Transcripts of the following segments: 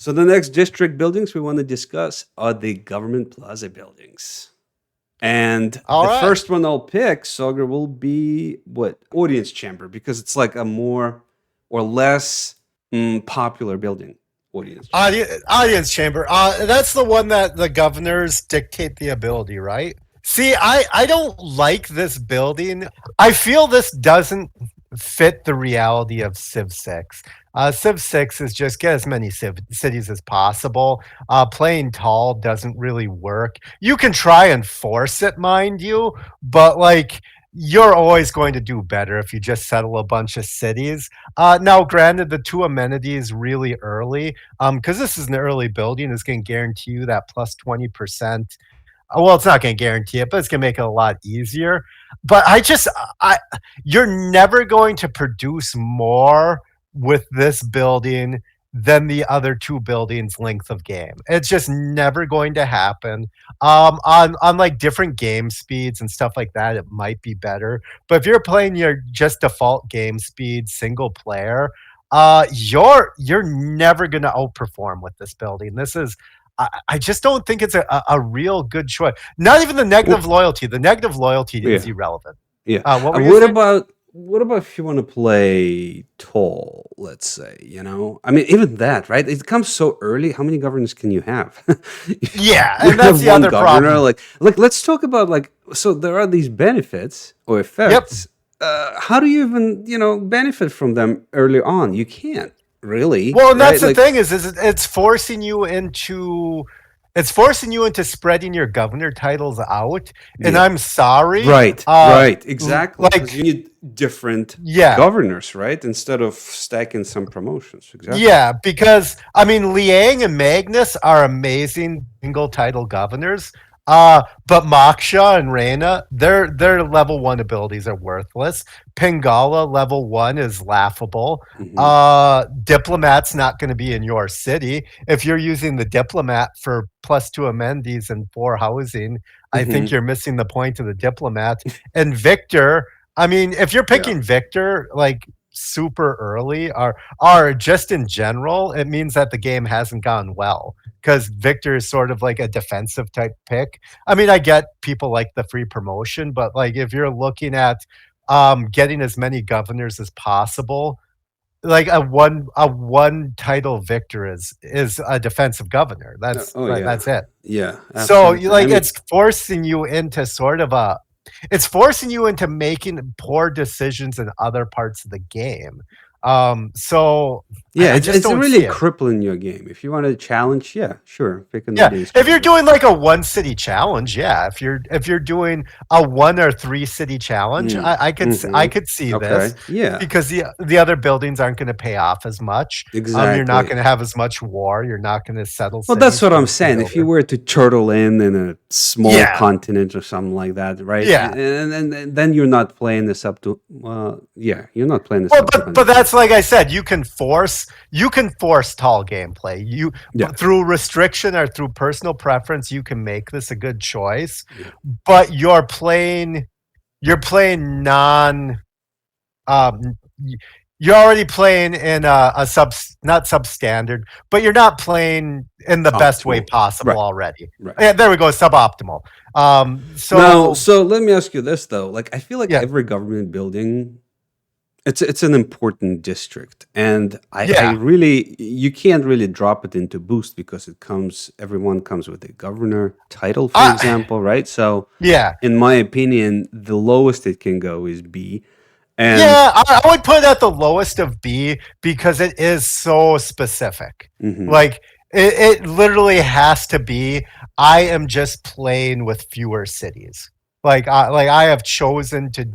So the next district buildings we want to discuss are the government plaza buildings. And All the right. first one I'll pick, Soger, will be what? Audience chamber, because it's like a more or less popular building. Audience chamber. Audience chamber. That's the one that the governors dictate the ability, right? See, I don't like this building. I feel this doesn't fit the reality of Civ 6. Civ 6 is just get as many cities as possible. Playing tall doesn't really work. You can try and force it, mind you, but like you're always going to do better if you just settle a bunch of cities. Now, granted, the two amenities really early, because this is an early building, is going to guarantee you that plus 20%. Well, it's not going to guarantee it, but it's going to make it a lot easier. But you're never going to produce more with this building than the other two buildings' length of game. It's just never going to happen. On like different game speeds and stuff like that, it might be better. But if you're playing your just default game speed single player, you're never going to outperform with this building. I just don't think it's a real good choice. Not even the negative loyalty. The negative loyalty is irrelevant. Yeah. What were you saying? What about if you want to play tall, let's say, I mean, even that, right? It comes so early. How many governors can you have? Yeah, You and that's have the one other governor. problem. Like, let's talk about so there are these benefits or effects. How do you even, benefit from them early on? You can't really, Well, and right? that's the thing is it's forcing you into spreading your governor titles out. And Yeah. I'm sorry, Right, exactly. Because like you need different yeah, governors, right? Instead of stacking some promotions. Exactly. yeah, because I mean Liang and Magnus are amazing single title governors. But Moksha and Reina, their level one abilities are worthless. Pingala level one is laughable. Hmm. Diplomat's not going to be in your city. If you're using the diplomat for plus two amenities and four housing, I think Hmm. you're missing the point of the diplomat. And Victor, I mean, if you're Yeah. picking Victor like super early or just in general, it means that the game hasn't gone well because Victor is sort of like a defensive type pick. I mean, I get people like the free promotion, but like if you're looking at getting as many governors as possible, like a one title victor is a defensive governor. Oh yeah. That's it. Yeah. So Absolutely. I like mean, it's forcing you into it's forcing you into making poor decisions in other parts of the game. So yeah. I It's just it's don't really see it. crippling your game. If you want to challenge, yeah, sure, pick an Yeah, audience if you're chamber. doing like a one city challenge, yeah. If you're doing a one or three city challenge, Mm. I Hmm. could see this Okay. Yeah. because the other buildings aren't going to pay off as much. You're not going Exactly. to have as much war. You're not going to settle Well, that's cities what for I'm a saying. single If you builder. were to turtle in a small Yeah, continent or something like that, right? yeah. And then you're not playing this up to, well, yeah, you're not playing this Well, up to but 100%. that's like I said, you can force tall gameplay. Yeah. But through restriction or through personal preference, you can make this a good choice. Yeah. But you're playing non um y- you're already playing in a not substandard, but you're not playing in the best way Optimal. possible Right. already. Right. Yeah, there we go, suboptimal. Now, So so let me ask you this though. Like, I feel like yeah, every government building, it's an important district, and I yeah, really you can't really drop it into boost because everyone comes with a governor title, for I, example, right? So, yeah. in my opinion, the lowest it can go is B, and Yeah, I would put it at the lowest of B because it is so specific. mhm. Like it literally has to be. I am just playing with fewer cities. Like I have chosen to.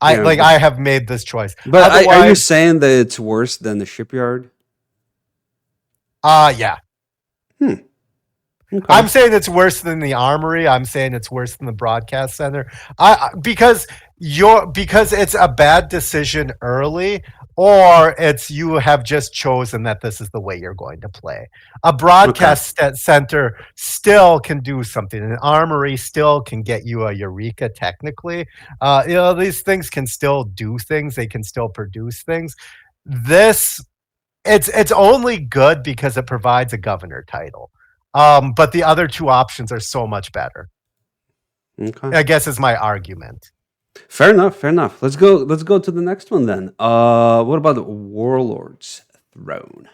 I Yeah, like I have made this choice. but are you Otherwise, saying that it's worse than the shipyard? yeah. Hmm. Okay. I'm saying it's worse than the armory. I'm saying it's worse than the broadcast center. Because it's a bad decision early, or it's you have just chosen that this is the way you're going to play. A Okay. broadcast center still can do something. An armory still can get you a eureka. Technically, these things can still do things. They can still produce things. This it's only good because it provides a governor title. But the other two options are so much better. Okay. I guess is my argument. Fair enough. Fair enough. Let's go. Let's go to the next one then. What about the Warlord's Throne?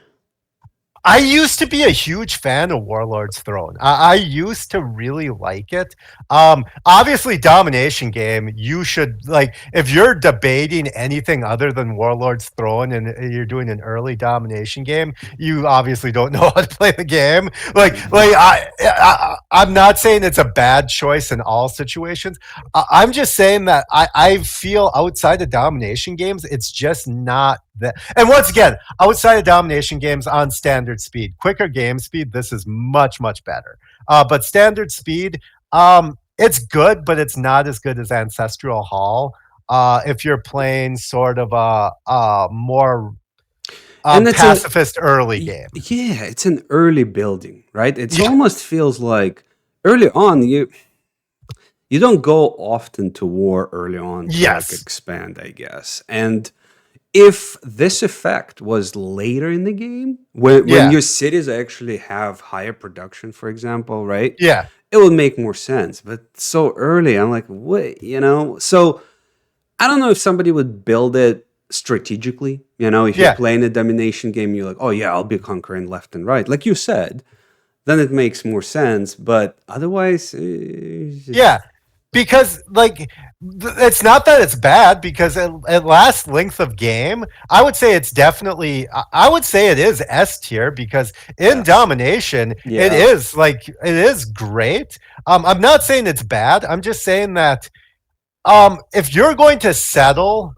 I used to be a huge fan of Warlord's Throne. I used to really like it. Obviously, domination game. You should like if you're debating anything other than Warlord's Throne and you're doing an early domination game. You obviously don't know how to play the game. I'm not saying it's a bad choice in all situations. I'm just saying that I feel outside of domination games, it's just not that. And once again, outside of domination games on standard speed, quicker game speed, this is much better. But standard speed, it's good, but it's not as good as Ancestral Hall. If you're playing sort of a more And it's pacifist early game. Yeah, it's an early building, right? It almost feels like early on you don't go often to war early on to like expand, I guess. And if this effect was later in the game, when your cities actually have higher production, for example, right? Yeah. It would make more sense. But so early, I'm like, what, So I don't know if somebody would build it strategically. If you're playing a domination game, you're like, oh yeah, I'll be conquering left and right. Like you said, then it makes more sense. But otherwise, because like it's not that it's bad because at last length of game, I would say it's definitely I would say it is S tier because in domination it is great. I'm not saying it's bad. I'm just saying that if you're going to settle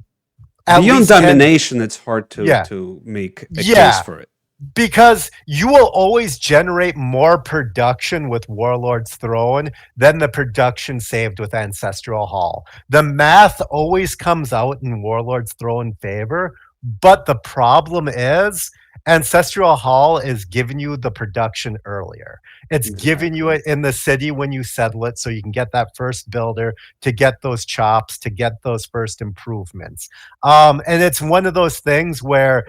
beyond domination, it's hard to make a case for it. Because you will always generate more production with Warlord's Throne than the production saved with Ancestral Hall. The math always comes out in Warlord's Throne favor, but the problem is Ancestral Hall is giving you the production earlier. It's giving you it in the city when you settle it so you can get that first builder, to get those chops, to get those first improvements. And it's one of those things where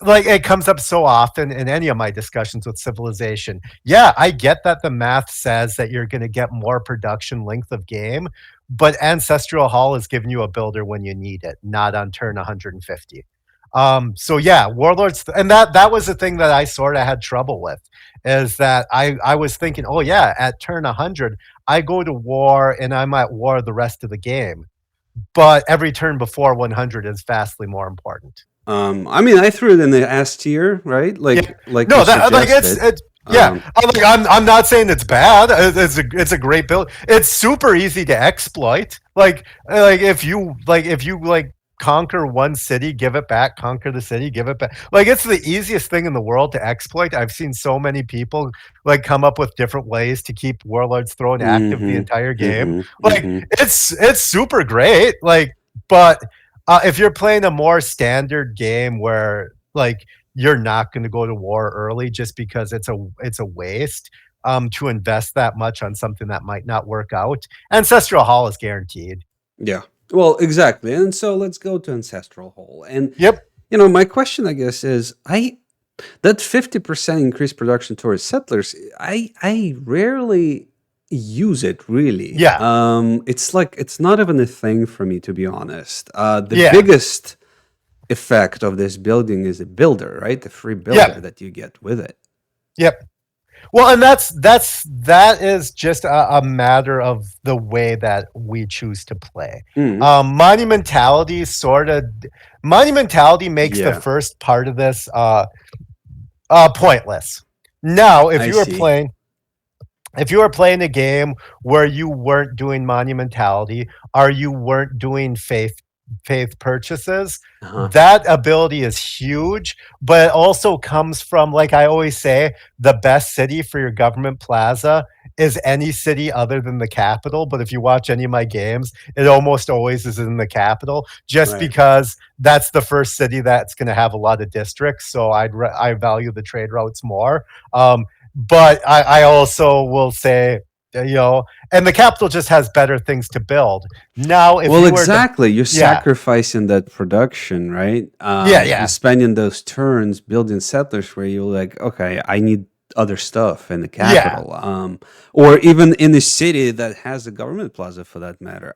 like it comes up so often in any of my discussions with civilization. Yeah, I get that the math says that you're going to get more production length of game, but Ancestral Hall is giving you a builder when you need it, not on turn 150. So yeah, Warlords, and that was the thing that I sort of had trouble with, is that I was thinking, oh yeah, at turn 100, I go to war and I'm at war the rest of the game, but every turn before 100 is vastly more important. I mean, I threw it in the S tier, right? I'm not saying it's bad. It's a great build. It's super easy to exploit. If you conquer one city, give it back, conquer the city, give it back. Like it's the easiest thing in the world to exploit. I've seen so many people like come up with different ways to keep Warlord's Throne active the entire game. It's super great. But if you're playing a more standard game where like you're not going to go to war early just because it's a waste to invest that much on something that might not work out, Ancestral Hall is guaranteed. Yeah. Well, exactly. And so let's go to Ancestral Hall. And my question, I guess, is that 50% increased production towards settlers, I rarely use it really. It's like it's not even a thing for me, to be honest. The biggest effect of this building is a builder, right? The free builder that you get with it. Well, and that is just a matter of the way that we choose to play. Monumentality makes the first part of this pointless. Now, if you were playing a game where you weren't doing monumentality or you weren't doing faith purchases, that ability is huge, but it also comes from, like I always say, the best city for your government plaza is any city other than the capital. But if you watch any of my games, it almost always is in the capital, just because that's the first city that's going to have a lot of districts. So I value the trade routes more. But I also will say and the capital just has better things to build. Now, if Well, you were to, exactly. You're yeah, sacrificing that production, right? yeah, You're yeah, spending those turns building settlers where you're like, okay, I need other stuff in the yeah, capital, or even in the city that has a government plaza for that matter.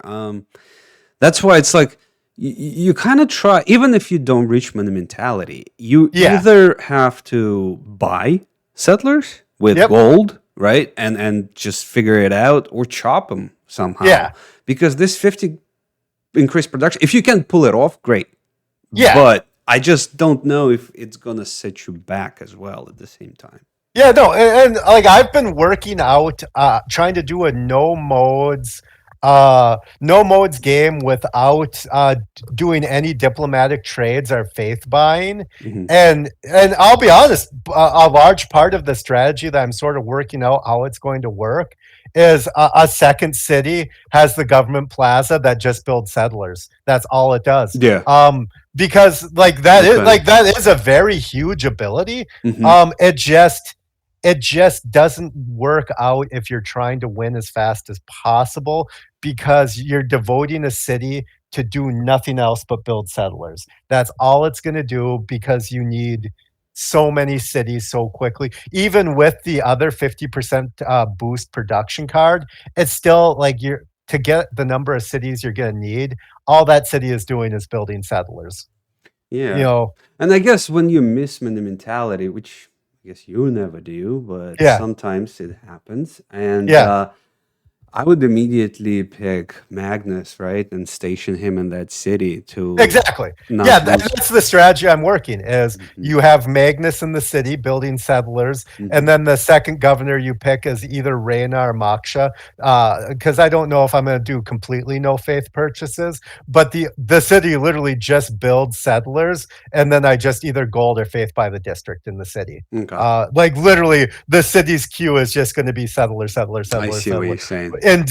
That's why it's like you kind of try, even if you don't reach monumentality, you yeah, either have to buy settlers with yep, gold, right, and just figure it out, or chop them somehow, yeah, because this 50 increased production, if you can pull it off, great. yeah. But I just don't know if it's gonna set you back as well at the same time. Yeah, no, and like I've been working out, trying to do a no modes game without doing any diplomatic trades or faith buying, Hmm. and I'll be honest, a large part of the strategy that I'm sort of working out how it's going to work is a second city has the government plaza that just builds settlers. That's all it does. Yeah. Because Okay. that is a very huge ability. Hmm. Um, it just it just doesn't work out if you're trying to win as fast as possible because you're devoting a city to do nothing else but build settlers. That's all it's going to do because you need so many cities so quickly. Even with the other 50% boost production card, it's still like you're to get the number of cities you're going to need. All that city is doing is building settlers. You Yeah. know, And I guess when you miss the mentality, which I guess you never do, but yeah, sometimes it happens, and yeah. I would immediately pick Magnus, right, and station him in that city to Exactly. Yeah, not lose. that's the strategy I'm working is Hmm. you have Magnus in the city building settlers, and Hmm. then the second governor you pick is either Reina or Moksha. Because I don't know if I'm going to do completely no faith purchases, but the city literally just builds settlers, and then I just either gold or faith buy the district in the city. Okay. Like literally, the city's queue is just going to be settler, settler, I settler, see what settler, you're saying. and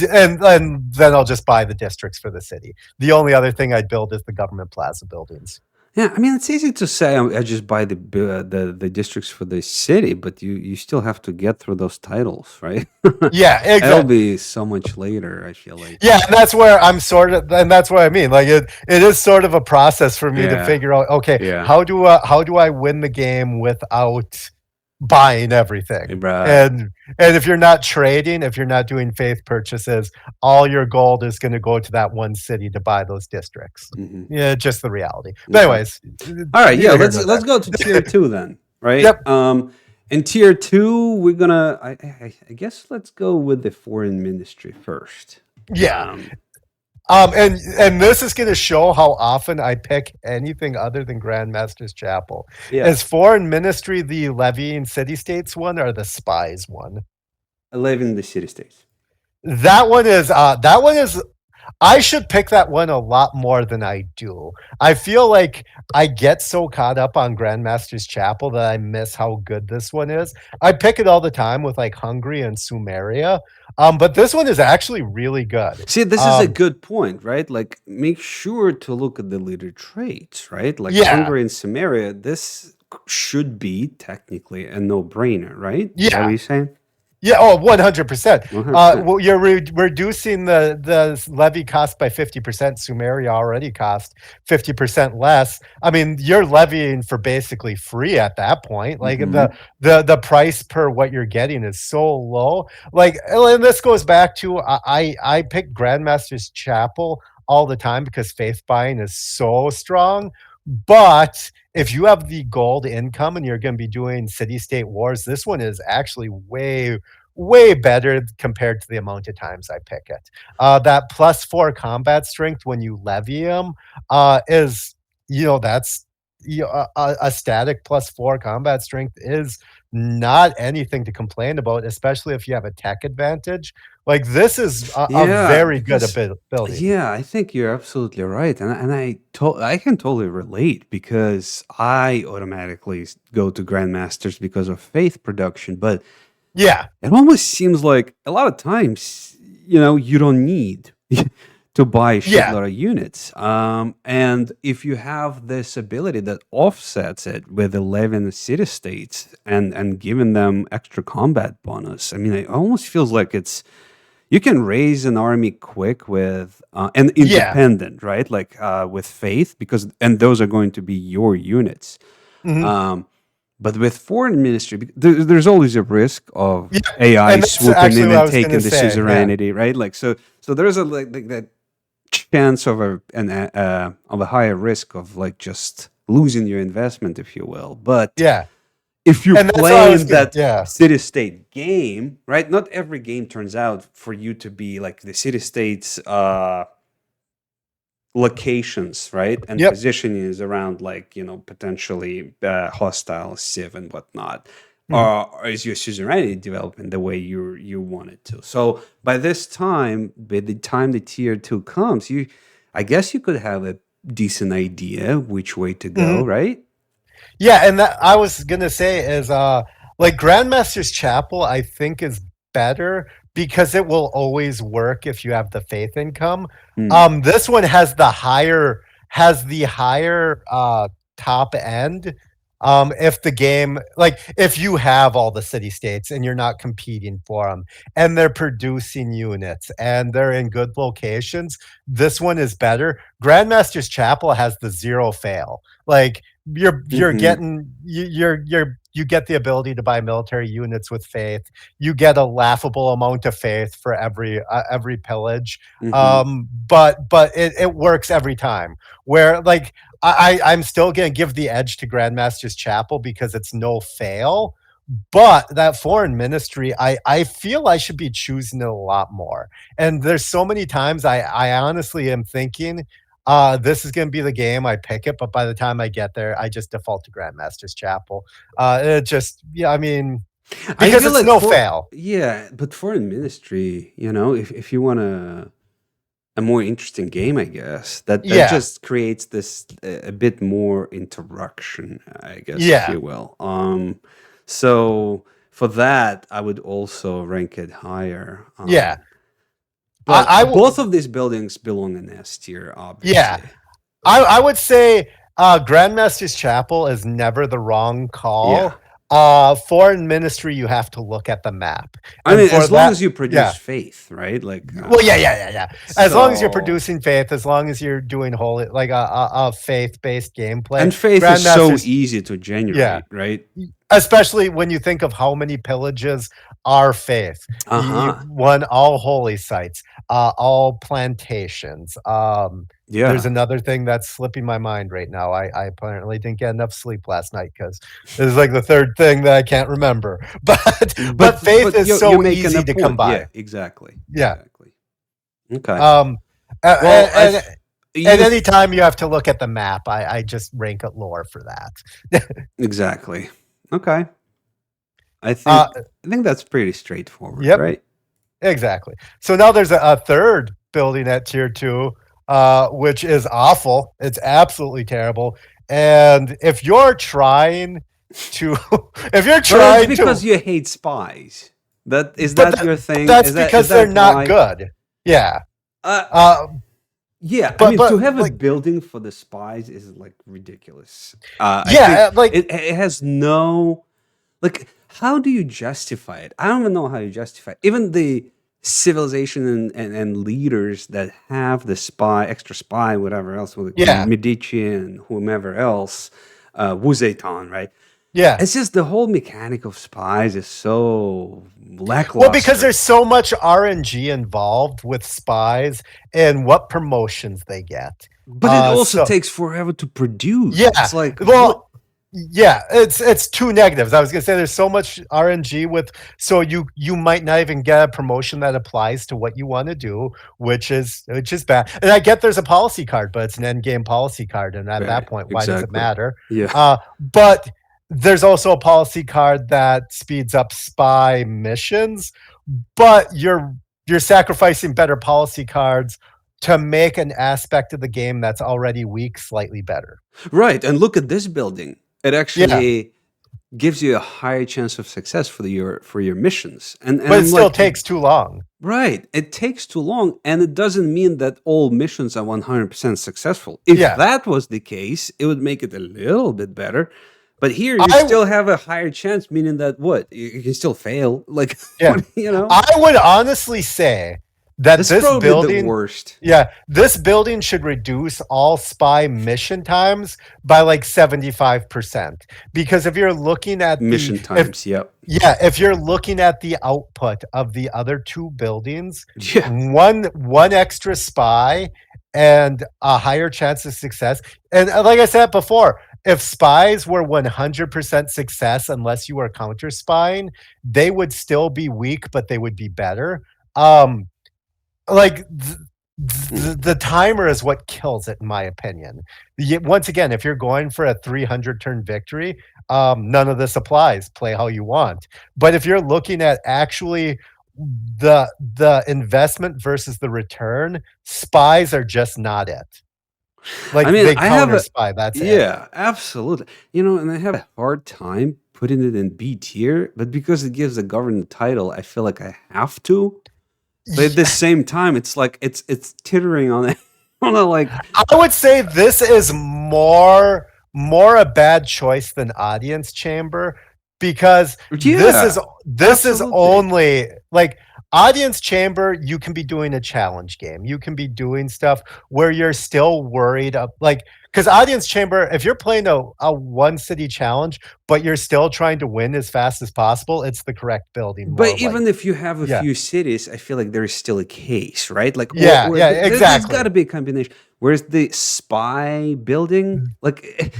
then I'll just buy the districts for the city. The only other thing I'd build is the government plaza buildings. Yeah, I mean it's easy to say I just buy the districts for the city, but you still have to get through those titles, right? Yeah, That'll exactly. be so much later. I feel like. Yeah, and that's where I'm sort of, and that's what I mean. Like it is sort of a process for me to Yeah, figure out. Okay, yeah, how do I win the game without buying everything? right. And if you're not trading, if you're not doing faith purchases, all your gold is going to go to that one city to buy those districts. Hmm. Yeah, just the reality. But Okay. anyways, All right, yeah. neither here nor Let's there. go to tier two then, right? Yep. In tier two, we're gonna. I guess let's go with the foreign ministry first. Yeah. Um, And this is going to show how often I pick anything other than Grandmaster's Chapel. yeah, Is foreign ministry the levying city states one or the spies one? I live in the city states. That one is I should pick that one a lot more than I do. I feel like I get so caught up on Grandmaster's Chapel that I miss how good this one is. I pick it all the time with like Hungary and Sumeria. But this one is actually really good. See, this is a Um, good point, right? Like, make sure to look at the leader traits, right? Like yeah, Hungary and Samaria, this should be technically a no-brainer, right? Is that what yeah. you're saying? Yeah, oh, 100%. 100%. Well, you're reducing the levy cost by 50%. Sumeria already cost 50% less. I mean, you're levying for basically free at that point. Like the Hmm. the price per what you're getting is so low. Like, and this goes back to I pick Grandmaster's Chapel all the time because faith buying is so strong. But if you have the gold income and you're going to be doing city state wars, this one is actually way better compared to the amount of times I pick it. That +4 combat strength when you levy them is, that's a static +4 combat strength is not anything to complain about, especially if you have a tech advantage. Like this is a Yeah, very good because ability. yeah, I think you're absolutely right, and I can totally relate because I automatically go to grandmasters because of faith production, but Yeah, it almost seems like a lot of times, you don't need to buy a yeah, shitload of units. And if you have this ability that offsets it with 11 city states and giving them extra combat bonus, I mean, it almost feels like it's you can raise an army quick with and independent, right? Like with faith, and those are going to be your units. Mm-hmm. But with foreign ministry, there's always a risk of Yeah, AI and that's swooping actually in what I and was going to taking the say. Yeah. suzerainty, right? Like so there's a like that chance of a higher risk of like just losing your investment, if you will. But Yeah. if you're And that's what I was playing good. that Yeah. city-state game, right? Not every game turns out for you to be like the city-states locations, right? And Yep. positioning is around like, potentially hostile civ and whatnot. Mhm. Or is your suzerainty developing the way you want it to? So by the time the tier 2 comes, I guess you could have a decent idea which way to go, Mhm. right? Yeah, and that I was gonna say is like Grandmaster's Chapel, I think is better because it will always work if you have the faith income. Mm. This one has the higher top end. If the game, like if you have all the city states and you're not competing for them and they're producing units and they're in good locations, this one is better. Grandmaster's Chapel has the zero fail. Like you're Mm-hmm. getting you get the ability to buy military units with faith. You get a laughable amount of faith for every pillage. Mm-hmm. But it works every time. Where like I'm still gonna give the edge to Grandmaster's Chapel because it's no fail. But that foreign ministry, I feel I should be choosing it a lot more. And there's so many times I honestly am thinking, this is going to be the game. I pick it, but by the time I get there, I just default to Grandmaster's Chapel. It just, yeah, I mean, I because feel it's like no fail. but foreign ministry, if you want a more interesting game, I guess that Yeah, just creates this a bit more interaction, I guess, if yeah, you will. So for that, I would also rank it higher. yeah. But I will, both of these buildings belong in S tier, yeah. obviously. I would say Grandmaster's Chapel is never the wrong Yeah. call. Foreign ministry, you have to look at the map, I and mean, for as long that, as you produce yeah. faith, right? Like, Well, yeah. As long as you're so producing faith, as long as you're doing holy, like a faith-based gameplay, and faith is so Grandmasters, easy to yeah. generate, right? Especially when you think of how many pillages are faith. You Uh-huh. won all holy sites, all plantations. There's Yeah. another thing that's slipping my mind right now. I apparently didn't get enough sleep last night because this is like the third thing that I can't remember. But faith But is you're so making a easy to come point. Yeah, by. exactly. Yeah. Exactly. Okay. Um, Well, and you any time you have to look at the map, I just rank it lower for that. exactly. Okay. I uh, think I think that's pretty straightforward, yep. right? Exactly. So now there's a third building at tier 2, which is awful. It's absolutely terrible. And if you're trying to, if you're But it's trying to, because you hate spies. That is but that your thing? that's Is because they're that not why? good. Yeah. Uh, Uh, yeah. I mean, but to have a like, building for the spies is like ridiculous. I think yeah, like, it has no like. How do you justify it? I don't even know how you justify it. Even the civilization and leaders that have the extra spy, whatever else, with yeah, Medici and whomever else, Wuzetan, right? yeah. It's just the whole mechanic of spies is so Well, because lackluster. there's so much RNG involved with spies and what promotions they get. But it also So takes forever to produce. yeah, It's like what? well, yeah, it's two negatives. I was gonna say there's so much RNG with, so you might not even get a promotion that applies to what you want to do, which is bad. And I get there's a policy card, but it's an end game policy card, and at that Right, point, why does it exactly. matter? Yeah. But there's also a policy card that speeds up spy missions, but you're sacrificing better policy cards to make an aspect of the game that's already weak slightly better. Right. And look at this building. It Yeah, actually gives you a higher chance of success for your missions. And but it I'm still like, takes too long. right, it takes too long, and it doesn't mean that all missions are 100% successful. If Yeah. that was the case, it would make it a little bit better. But here, you I still have a higher chance, meaning that what you can still fail. Like, yeah. what, you know? I would honestly say that That's this probably the building, worst. yeah, this building should reduce all spy mission times by like 75%. Because if you're looking at Mission times, yep. yeah, if you're looking at the output of the other two buildings, Yeah. one extra spy and a higher chance of success. And like I said before, if spies were 100% success unless you were counter spying, they would still be weak, but they would be better. Um, like the timer is what kills it, in my opinion. Once again, if you're going for a 300 turn victory, none of this applies. Play how you want. But if you're looking at actually the investment versus the return, spies are just not it. Like, I mean, they I have counter spy. That's it. yeah, absolutely. And I have a hard time putting it in B tier, but because it gives the government title, I feel like I have to. But at the same time, it's like it's teetering on it. On a like, I would say this is more a bad choice than Audience Chamber, because this is absolutely. only like Audience Chamber. You can be doing a challenge game. You can be doing stuff where you're still worried of, like, because Audience Chamber, if you're playing a one city challenge, but you're still trying to win as fast as possible, it's the correct building. But even if you have a yeah. few cities, I feel like there is still a case, right? Like, Yeah, yeah, there's exactly. got to be a combination. Whereas the spy building, like,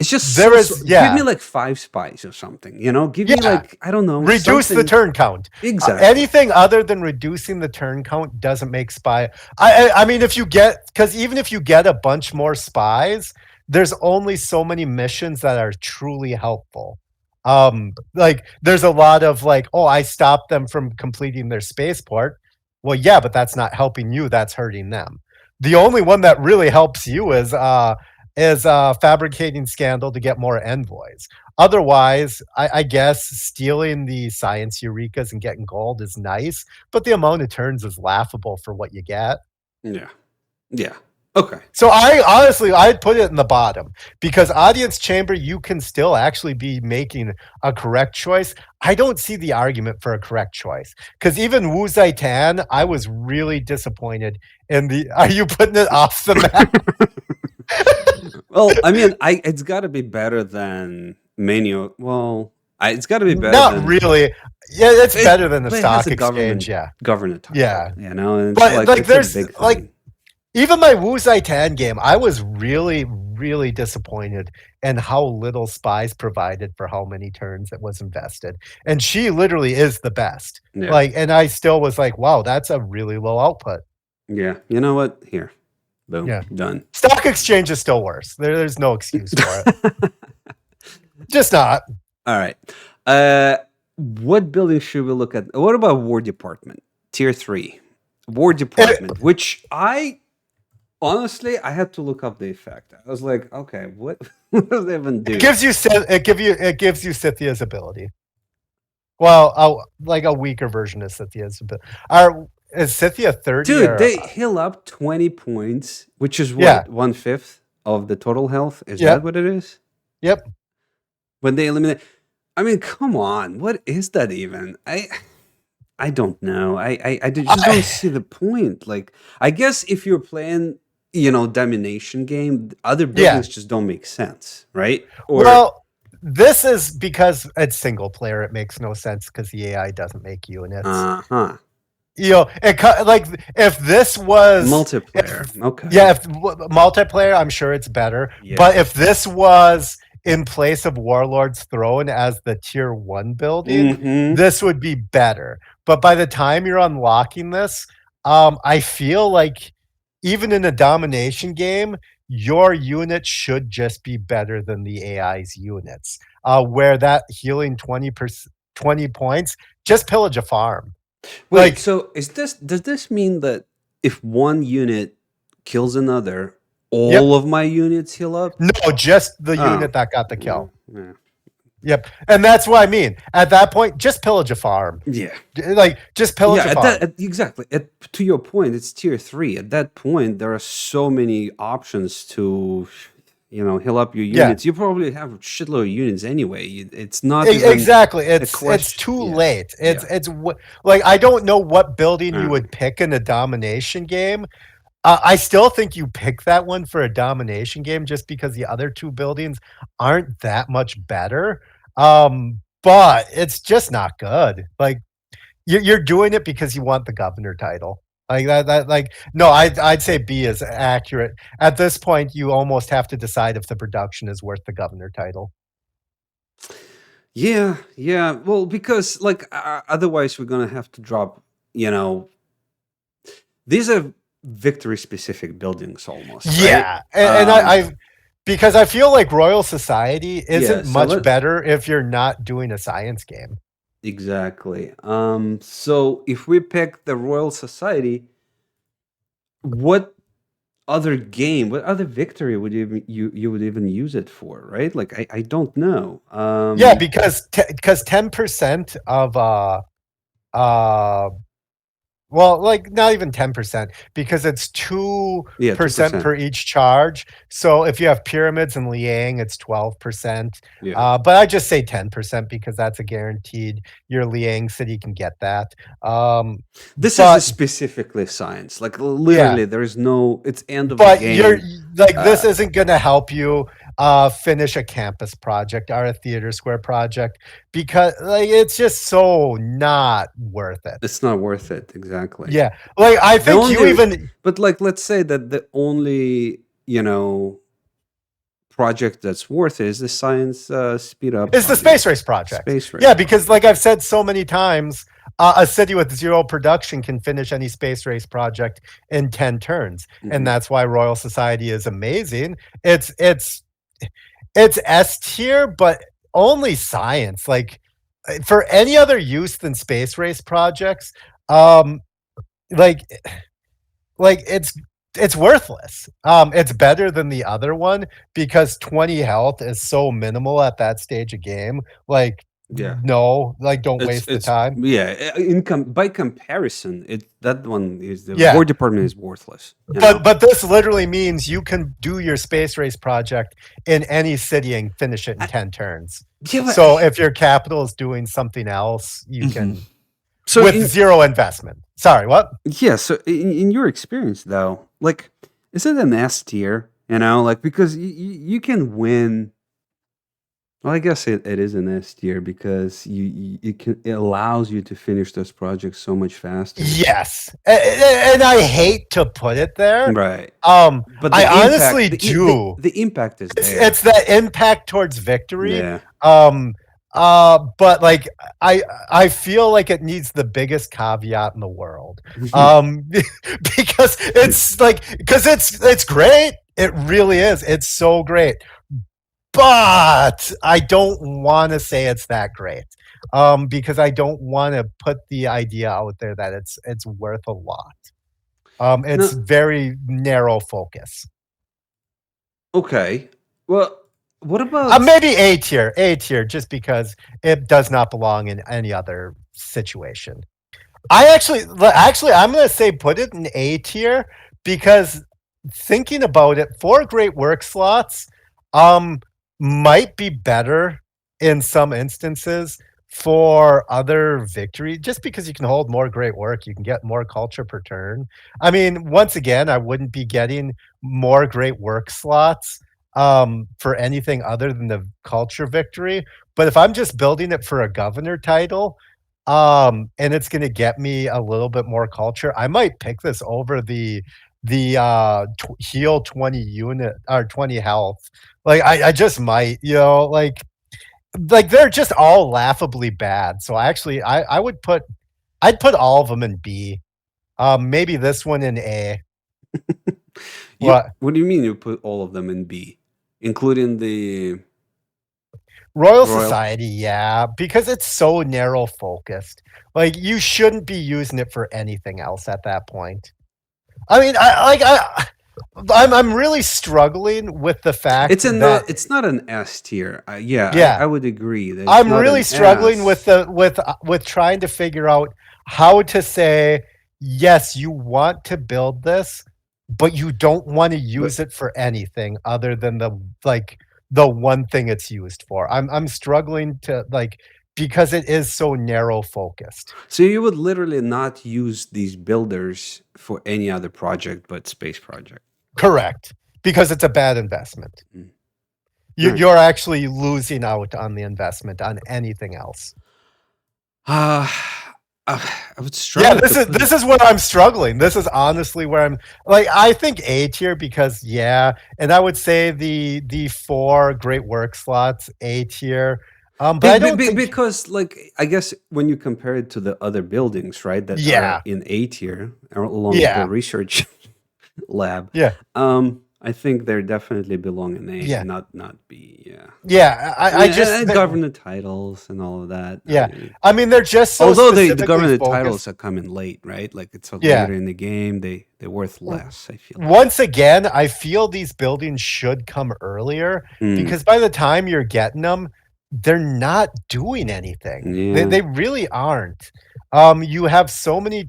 it's just There is, give me like 5 spies or something, Give me like, I don't know, reduce the turn count. Exactly. Anything other than reducing the turn count doesn't make spy. I mean, if you get, because even if you get a bunch more spies, there's only so many missions that are truly helpful. Like, there's a lot of like, oh, I stopped them from completing their spaceport. Well, yeah, but that's not helping you. That's hurting them. The only one that really helps you is fabricating scandal to get more envoys. Otherwise, I guess stealing the science eurekas and getting gold is nice, but the amount of turns is laughable for what you get. Yeah. Okay. So I'd put it in the bottom, because Audience Chamber, you can still actually be making a correct choice. I don't see the argument for a correct choice, because even Wu Zaitan, I was really disappointed in the. Are you putting it off the map? Well, I mean, it's got to be better than Menu. Well, it's got to be better. Not really. Yeah, it's better than the stock exchange. Government title, yeah. And but like there's like thing. Even my Wu Zaitan game, I was really, really disappointed in how little spies provided for how many turns it was invested. And she literally is the best. Yeah. Like, and I still was like, wow, that's a really low output. Yeah. You know what? Here. Boom. Yeah. Done. Stock exchange is still worse. There's no excuse for it. Just not. All right. What building should we look at? What about War Department? Tier 3. War Department, which honestly, I had to look up the effect. I was like, okay, what does it even do? It gives you Scythia's ability. Well, like a weaker version of Scythia's ability. Is Scythia 30? Dude, they heal up 20 points, which is what, 1/5 of the total health? Is that what it is? Yep. When they eliminate, I mean, come on, what is that even? I don't know. I just don't see the point. Like, I guess if you're playing, domination game, other buildings just don't make sense, right? Well, this is because it's single player. It makes no sense because the AI doesn't make units. Like, if this was multiplayer, okay. Yeah, if multiplayer, I'm sure it's better. Yeah. But if this was in place of Warlord's Throne as the tier 1 building, this would be better. But by the time you're unlocking this, I feel like even in a domination game, your unit should just be better than the AI's units. Where that healing 20 points, just pillage a farm. Wait, like, so does this mean that if one unit kills another, all of my units heal up? No, just the unit that got the kill. Yeah. Yep. And that's what I mean. At that point, just pillage a farm. Yeah. Like, just pillage a farm. Exactly. To your point, it's tier 3. At that point, there are so many options to heal up your Yeah. units. You probably have a shitload of units anyway. It's not even Exactly. a It's question. too Yeah, late. yeah. Like I don't know what building All you right. would pick in a domination game. I still think you pick that one for a domination game just because the other two buildings aren't that much better. But it's just not good. Like you're doing it because you want the governor title. Like that like no, I'd say B is accurate. At this point, you almost have to decide if the production is worth the governor title. Yeah, yeah. Well, because like otherwise we're gonna have to drop. You know, these are victory specific buildings almost, right? Yeah, and I because I feel like Royal Society Yeah. isn't So much let better if you're not doing a science game. exactly. So if we pick the Royal Society, what what other victory would you would even use it for, right? Like I don't know. Yeah, because 10% of uh well, like not even 10% because it's Yeah, 2% 2%. per each charge. So if you have pyramids and Liang, it's 12%. Yeah. But I just say 10% because that's a guaranteed. Your Liang city can get that. This is a But specifically science. Like yeah, literally, there is no. It's end of the but you're game. like Uh, this isn't going to help you finish a campus project or a theater square project because like it's just so not worth it. it's not worth it. Exactly. Yeah, like I The think you only, even but like, let's say that the only project that's worth it is the science speed up is the project, space race project. space race Yeah, because like project. I've said so many times, a city with zero production can finish any space race project in 10 turns, and Hmm. that's why Royal Society is amazing. It's S tier, but only science. Like for any other use than space race projects, um, like like it's worthless. It's better than the other one because 20 health is so minimal at that stage of game. Like Yeah. no, like don't It's waste the it's time. yeah. By comparison, that one is the Yeah. war department is worthless. But this literally means you can do your space race project in any city and finish it in I, 10 turns. yeah, but So if your capital is doing something else, you Mhm. can So with zero investment. Sorry, what? so in your experience though, like, is it an S tier? Like because you can win. Well, I guess it is an S tier because it allows you to finish those projects so much faster. Yes. And I hate to put it there. Right. Um, But I the honestly impact, do. the impact is It's there. that impact towards victory. Yeah. Um, but like I I feel like it needs the biggest caveat in the world. Because it's great. It really is. It's so great. But I don't want to say it's that great. Because I don't want to put the idea out there that it's worth a lot. It's No. very narrow focus. Okay. Well, what about? Maybe A tier, just because it does not belong in any other situation. Actually, I'm gonna say put it in A tier because thinking about it, 4 great work slots, um, might be better in some instances for other victory. Just because you can hold more great work, you can get more culture per turn. I mean, once again, I wouldn't be getting more great work slots for anything other than the culture victory. But if I'm just building it for a governor title, and it's gonna get me a little bit more culture, I might pick this over the heal 20 unit or 20 health. Like I just might, like they're just all laughably bad. So actually I'd put all of them in B. Maybe this one in A. What? What do you mean you put all of them in B, including the Royal royal? Society, yeah, because it's so narrow focused. Like you shouldn't be using it for anything else at that point. I mean, I'm really struggling with the fact that It's not an S tier. Yeah, yeah, I would agree that it's I'm not really an struggling with S. with trying to figure out how to say yes, you want to build this, but you don't want to But use it for anything other than the one thing it's used for. I'm struggling to because it is so narrow focused. so you would literally not use these builders for any other project but space project. Correct. Because it's a bad investment. Mm. All right. You're actually losing out on the investment on anything else. Uh, I would Yeah, struggle this to is put this it. is where I'm struggling. This is honestly where I'm like I think A tier because yeah, and I would say the 4 great work slots A tier. But I don't think Because, like, I guess when you compare it to the other buildings, right, that are yeah. in A tier, along with the Yeah. research lab, Yeah. I think they definitely belong in A, Yeah. not B. Yeah, Yeah. I I mean, just and government titles and all of that. I yeah. mean, I mean they're just so although the specifically government focused. titles are coming late, right? Like it's Yeah. later in the game, they're worth less. I feel like. Once again, I feel these buildings should come earlier Mm, because by the time you're getting them, they're not doing anything. yeah, They really aren't. You have so many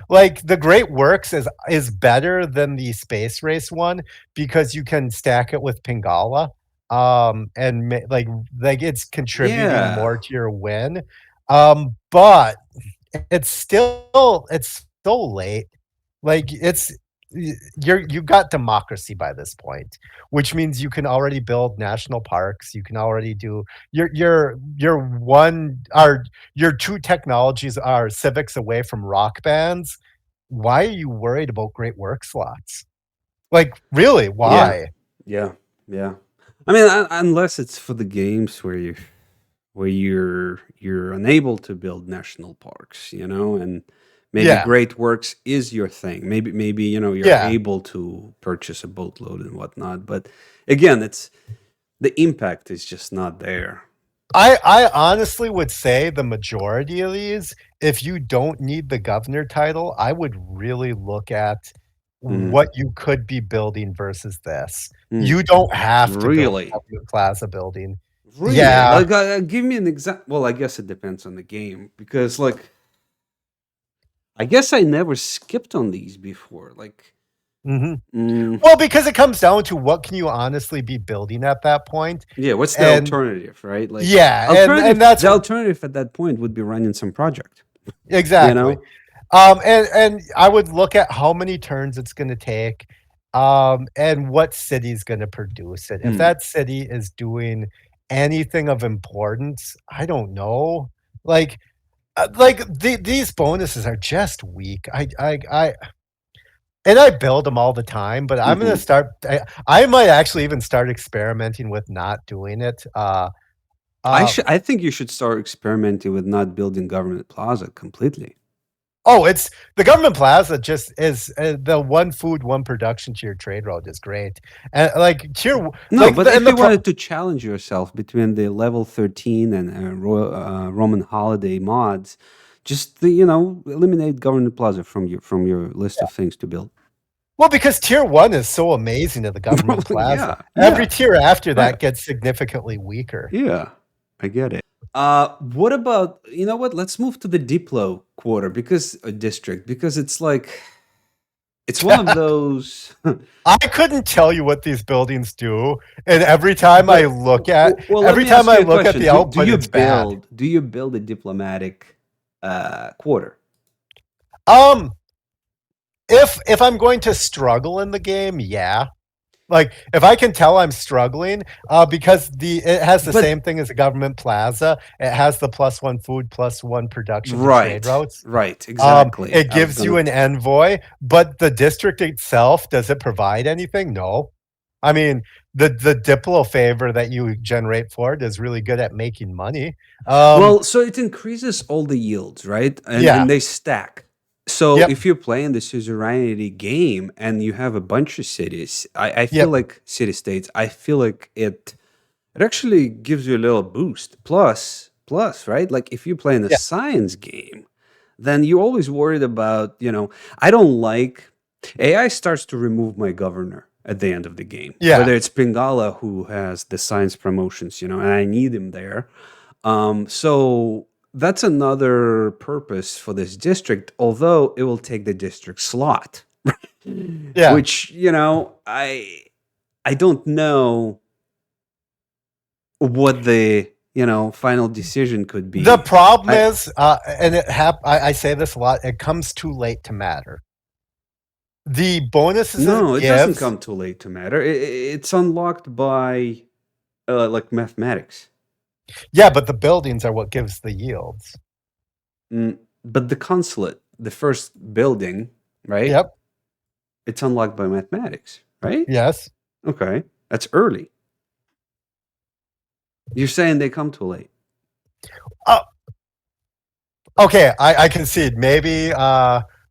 like the Great Works is better than the Space Race one because you can stack it with Pingala, and like it's contributing more yeah, to your win. But it's so late. Like you got democracy by this point, which means you can already build national parks. You can already do your one are your two technologies are civics away from rock bands. Why are you worried about great work slots? Like really, yeah, why? yeah, yeah. I mean, unless it's for the games where you're unable to build national parks, and maybe Yeah, great works is your thing. Maybe you're yeah. able to purchase a boatload and whatnot. But again, it's the impact is just not there. I honestly would say the majority of these, if you don't need the governor title, I would really look at Mm, what you could be building versus this. mm. You don't have to build a Really, government plaza building. really. Yeah. Like, give me an example. Well, I guess it depends on the game because, like, I guess I never skipped on these before. Like, Mhm. mm, Well, because it comes down to what can you honestly be building at that point, yeah, what's the and alternative, right? Like, yeah, and alternative. that's The alternative at that point would be running some project. You exactly. know. And I would look at how many turns it's gonna take, and what city's gonna produce it. If Hmm. that city is doing anything of importance, I don't know. These bonuses are just weak. I build them all the time, but I'm gonna Hmm. start. I might actually even start experimenting with not doing it. Uh, I think you should start experimenting with not building government plaza completely. Oh, it's the government plaza just is the one food, one production to your trade route is great. And like tier No, like but the and if the you pro wanted to challenge yourself between the level 13 and Roman holiday mods, just eliminate government plaza from your list of things to build. well, because tier 1 is so amazing at the government plaza. Yeah, Every yeah, tier after right. that gets significantly weaker. Yeah, I get it. What about what? Let's move to the Diplo quarter because district because it's like it's one of those. I couldn't tell you what these buildings do, and every Let me time ask I you a look at question. the output, it's bad. Do you build a diplomatic quarter? Um, if I'm going to struggle in the game, yeah. Like, if I can tell I'm struggling, because it has the But same thing as a government plaza. It has the +1 food, +1 production to trade right, routes. right, exactly. It I was gives you gonna. an envoy, but the district itself, does it provide anything? No. I mean, the Diplo favor that you generate for it is really good at making money. Um, Well, so it increases all the yields, right? yeah, And they stack. So yep, if you're playing the suzerainty game and you have a bunch of cities, I feel yep, like city states. I feel like it actually gives you a little boost. Plus, right? Like if you're playing a yeah, science game, then you're always worried about, I don't like AI starts to remove my governor at the end of the game. yeah, Whether it's Pingala who has the science promotions, and I need him there. So that's another purpose for this district, although it will take the district slot. Yeah. Which, I don't know what the, final decision could The be. problem I is, and I say this a lot, it comes too late to matter. The bonuses No, it it doesn't gives, come too late to matter. It's unlocked by like mathematics. yeah, but the buildings are what gives the yields. But the consulate, the first building, right? Yep. It's unlocked by mathematics, right? Yes. Okay, that's early. You're saying they come too late. Oh, okay. I concede. Maybe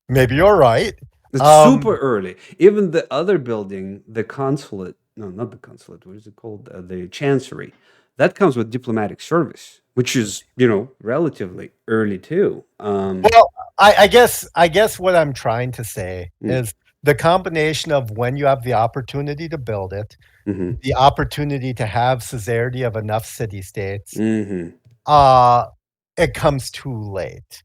you're right. It's super early. Even the other building, the consulate, no, not the consulate, what is it called? The chancery. That comes with diplomatic service, which is, relatively early too. Well, I guess what I'm trying to say Mm, is the combination of when you have the opportunity to build it, mhm, the opportunity to have suzerainty of enough city states, mhm. uh, it comes too late.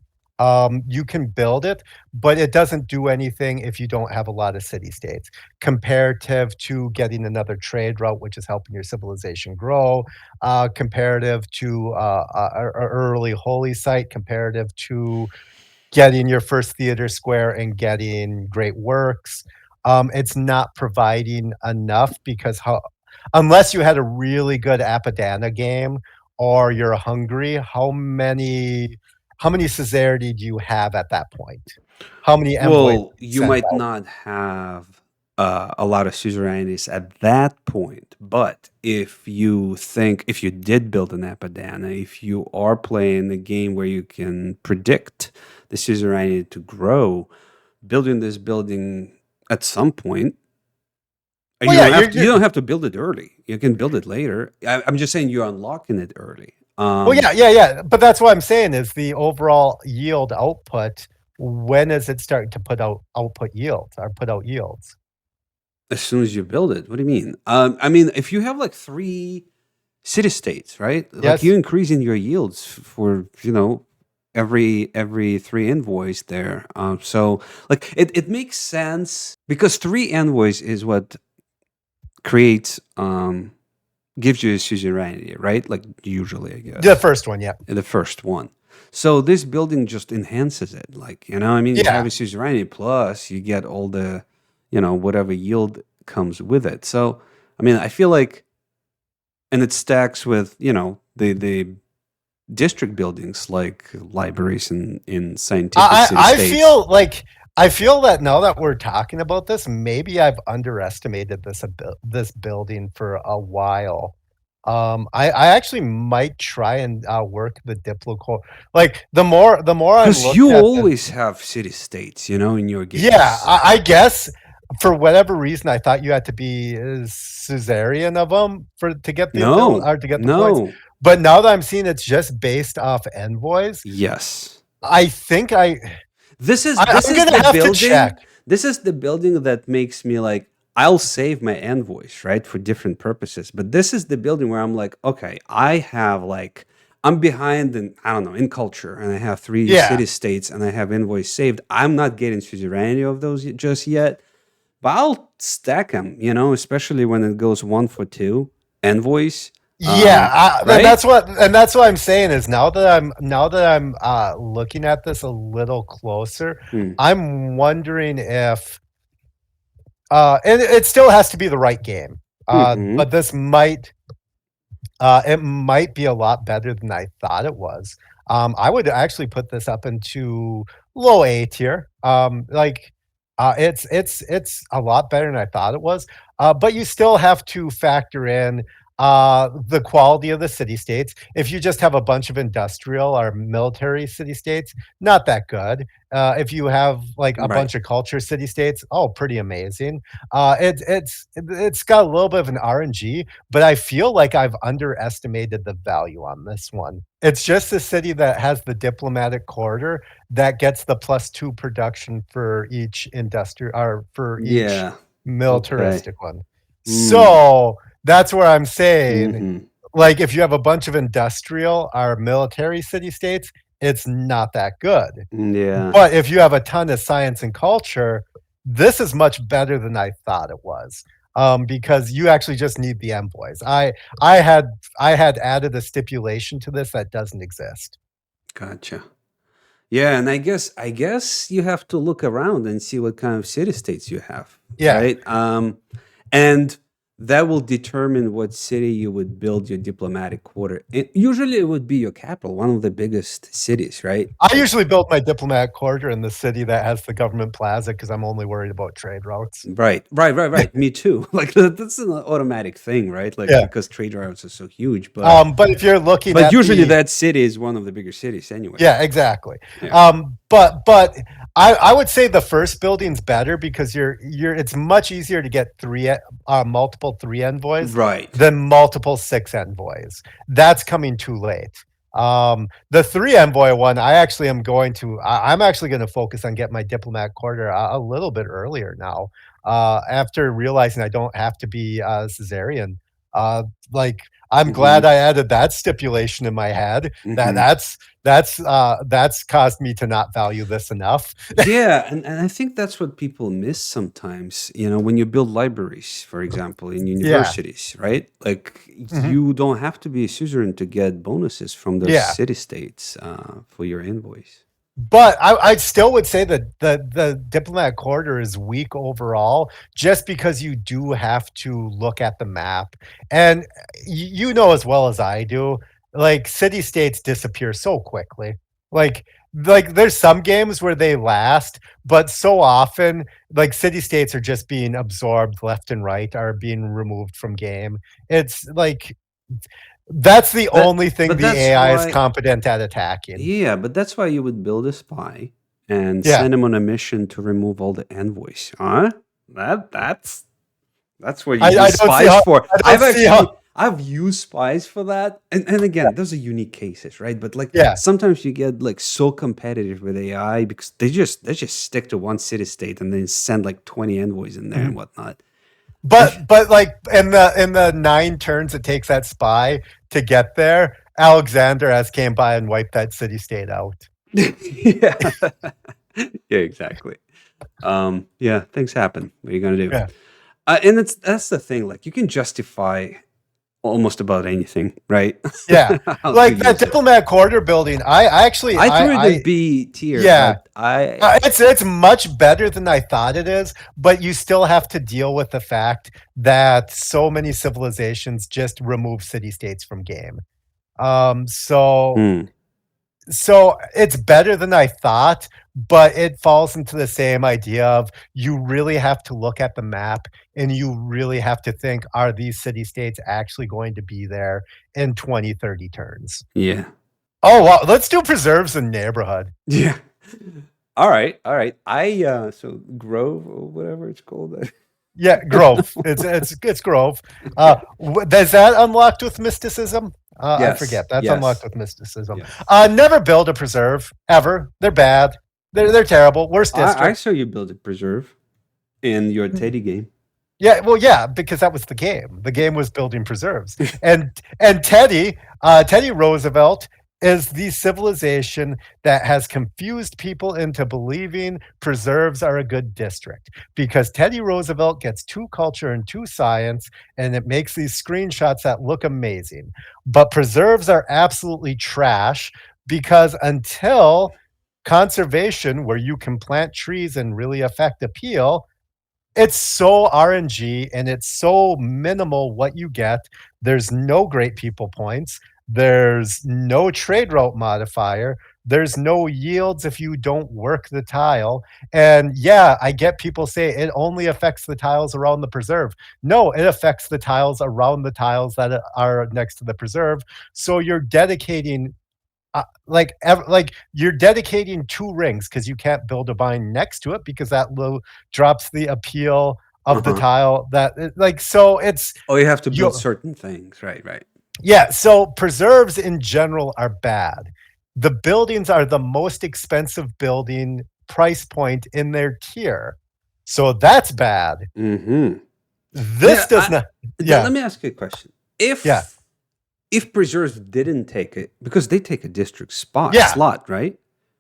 You can build it, but it doesn't do anything if you don't have a lot of city states, comparative to getting another trade route, which is helping your civilization grow, comparative to a early holy site, comparative to getting your first theater square and getting great works. It's not providing enough because unless you had a really good Apadana game or you're hungry, how many suzerainty do you have at that point? How many envoys Well, can you you send might out? not have a lot of suzerainities at that point, but if you did build an Apadana, if you are playing a game where you can predict the suzerainty to grow, building this building at some point, Well, you yeah, don't have to, you're you don't have to build it early. You can build it later. I'm just saying you're unlocking it early. well, yeah. But that's what I'm saying is the overall yield output. When is it starting to put out output yields or put out yields? As soon as you build it. What do you mean? I mean, if you have like three city states, right? Like Yes. you increasing your yields for every three envoys there. So like it makes sense because three envoys is what creates gives you a suzerainty, right? Like usually, I The guess first one, yeah. the first one. So this building just enhances it. Like I mean, you Yeah. have a suzerainty plus you get all the whatever yield comes with it. So I mean, I feel like and it stacks with the district buildings like libraries in scientific city I states. feel that now that we're talking about this, maybe I've underestimated this building for a while. I actually might try and work the Diplocore. Like the more I'm Because you looking at this, always have city states, in your yeah, games. I guess for whatever reason I thought you had to be Caesarian of them for to get the ability No, or to get the points. no, But now that I'm seeing it's just based off envoys, yes. I think This is I this I'm is gonna the have to check. building. This is the building that makes me like I'll save my envoys, right, for different purposes. But this is the building where I'm like, okay, I have like I'm behind in I don't know in culture, and I have three Yeah. city states, and I have envoys saved. I'm not getting suzerainty of those just yet, but I'll stack them, especially when it goes one for two envoys, Yeah, right? and that's what I'm saying is now that I'm looking at this a little closer, Hmm. I'm wondering if and it still has to be the right game. Mm-hmm. But it might be a lot better than I thought it was. I would actually put this up into low A tier. It's a lot better than I thought it was. But you still have to factor in the quality of the city states. If you just have a bunch of industrial or military city states, not that good. If you have like a Right. bunch of culture city states, oh, pretty amazing. It's got a little bit of an RNG, but I feel like I've underestimated the value on this one. It's just the city that has the diplomatic corridor that gets the +2 production for each industrial or for each Yeah. Okay. militaristic one. Mm. So that's where I'm saying, Mm-hmm. like, if you have a bunch of industrial or military city states, it's not that good. Yeah. But if you have a ton of science and culture, this is much better than I thought it was. Because you actually just need the envoys. I had I had added a stipulation to this that doesn't exist. Gotcha. Yeah, and I guess you have to look around and see what kind of city states you have, Yeah. right? And that will determine what city you would build your diplomatic quarter. Usually, it would be your capital, one of the biggest cities, right? I usually build my diplomatic quarter in the city that has the government plaza because I'm only worried about trade routes. Right. Me too. Like that's an automatic thing, right? Like Yeah. because trade routes are so huge, but But if you're looking but at usually the that city is one of the bigger cities anyway. Yeah, exactly. Yeah. But I would say the first building's better because you're it's much easier to get multiple 3 envoys Right. than multiple 6 envoys. That's coming too late. The 3 envoy one, I'm actually going to focus on getting my diplomat quarter a little bit earlier now. After realizing I don't have to be Caesarian. Uh, like I'm glad Mhm. I added that stipulation in my head. That Mhm. that's caused me to not value this enough. Yeah, and I think that's what people miss sometimes. When you build libraries, for example, in Yeah. universities, right? Like Mhm. you don't have to be a suzerain to get bonuses from those Yeah. city states for your envoys. But I still would say that the diplomatic corridor is weak overall, just because you do have to look at the map, and you know as well as I do, like city states disappear so quickly. Like there's some games where they last, but so often like city states are just being absorbed left and right, are being removed from game. It's like that's the That, only thing but the that's AI is why, competent at attacking. yeah, but that's why you would build a spy and Yeah. send him on a mission to remove all the envoys. Huh? That's what you I use don't see spies how for. I don't see how I've used spies for that. And again, those are unique cases, right? But like yeah, sometimes you get like so competitive with AI because they just stick to one city state and then send like 20 envoys in there mhm. and whatnot. I But, like, in the 9 turns it takes that spy to get there, Alexander has came by and wiped that city-state out. yeah. Yeah, exactly. Yeah, things happen. What are you gonna do? Yeah. And that's the thing. Like you can justify almost about anything, right? Yeah. How to Like, that use it. diplomat quarter building, I actually I threw it in I B tier, yeah. but I It's much better than I thought it is, but you still have to deal with the fact that so many civilizations just remove city-states from game. Um, so hmm, So it's better than I thought, but it falls into the same idea of you really have to look at the map and you really have to think, are these city states actually going to be there in 20, 30 turns? yeah, Oh, wow. Let's do preserves in neighborhood. yeah. All right. So Grove or whatever it's called. Yeah, Grove. It's Grove. Is that unlocked with mysticism? I Yes, forget. That's unlocked yes, with mysticism. yes. Never build a preserve ever. They're bad. They're terrible. Worst I district. saw you build a preserve in your Teddy game. Yeah, well, yeah, because that was the game. The game was building preserves, and Teddy Roosevelt is the civilization that has confused people into believing preserves are a good district because Teddy Roosevelt gets 2 culture and 2 science, and it makes these screenshots that look amazing. But preserves are absolutely trash because until conservation, where you can plant trees and really affect appeal, it's so RNG and it's so minimal what you get. There's no great people points. There's no trade route modifier. There's no yields if you don't work the tile. And yeah, I get people say it only affects the tiles around the preserve. No, it affects the tiles around the tiles that are next to the preserve. So you're dedicating like you're dedicating 2 rings because you can't build a vine next to it because that drops the appeal of the Uh-huh. tile like so it's Oh, you have to build you certain things, right? Right. yeah, so preserves in general are bad. The buildings are the most expensive building price point in their tier, so that's bad. Mm-hmm. This Yeah. does not. Let Yeah. me ask you a question. Yeah. If preserves didn't take it because they take a district spot Yeah. slot, right?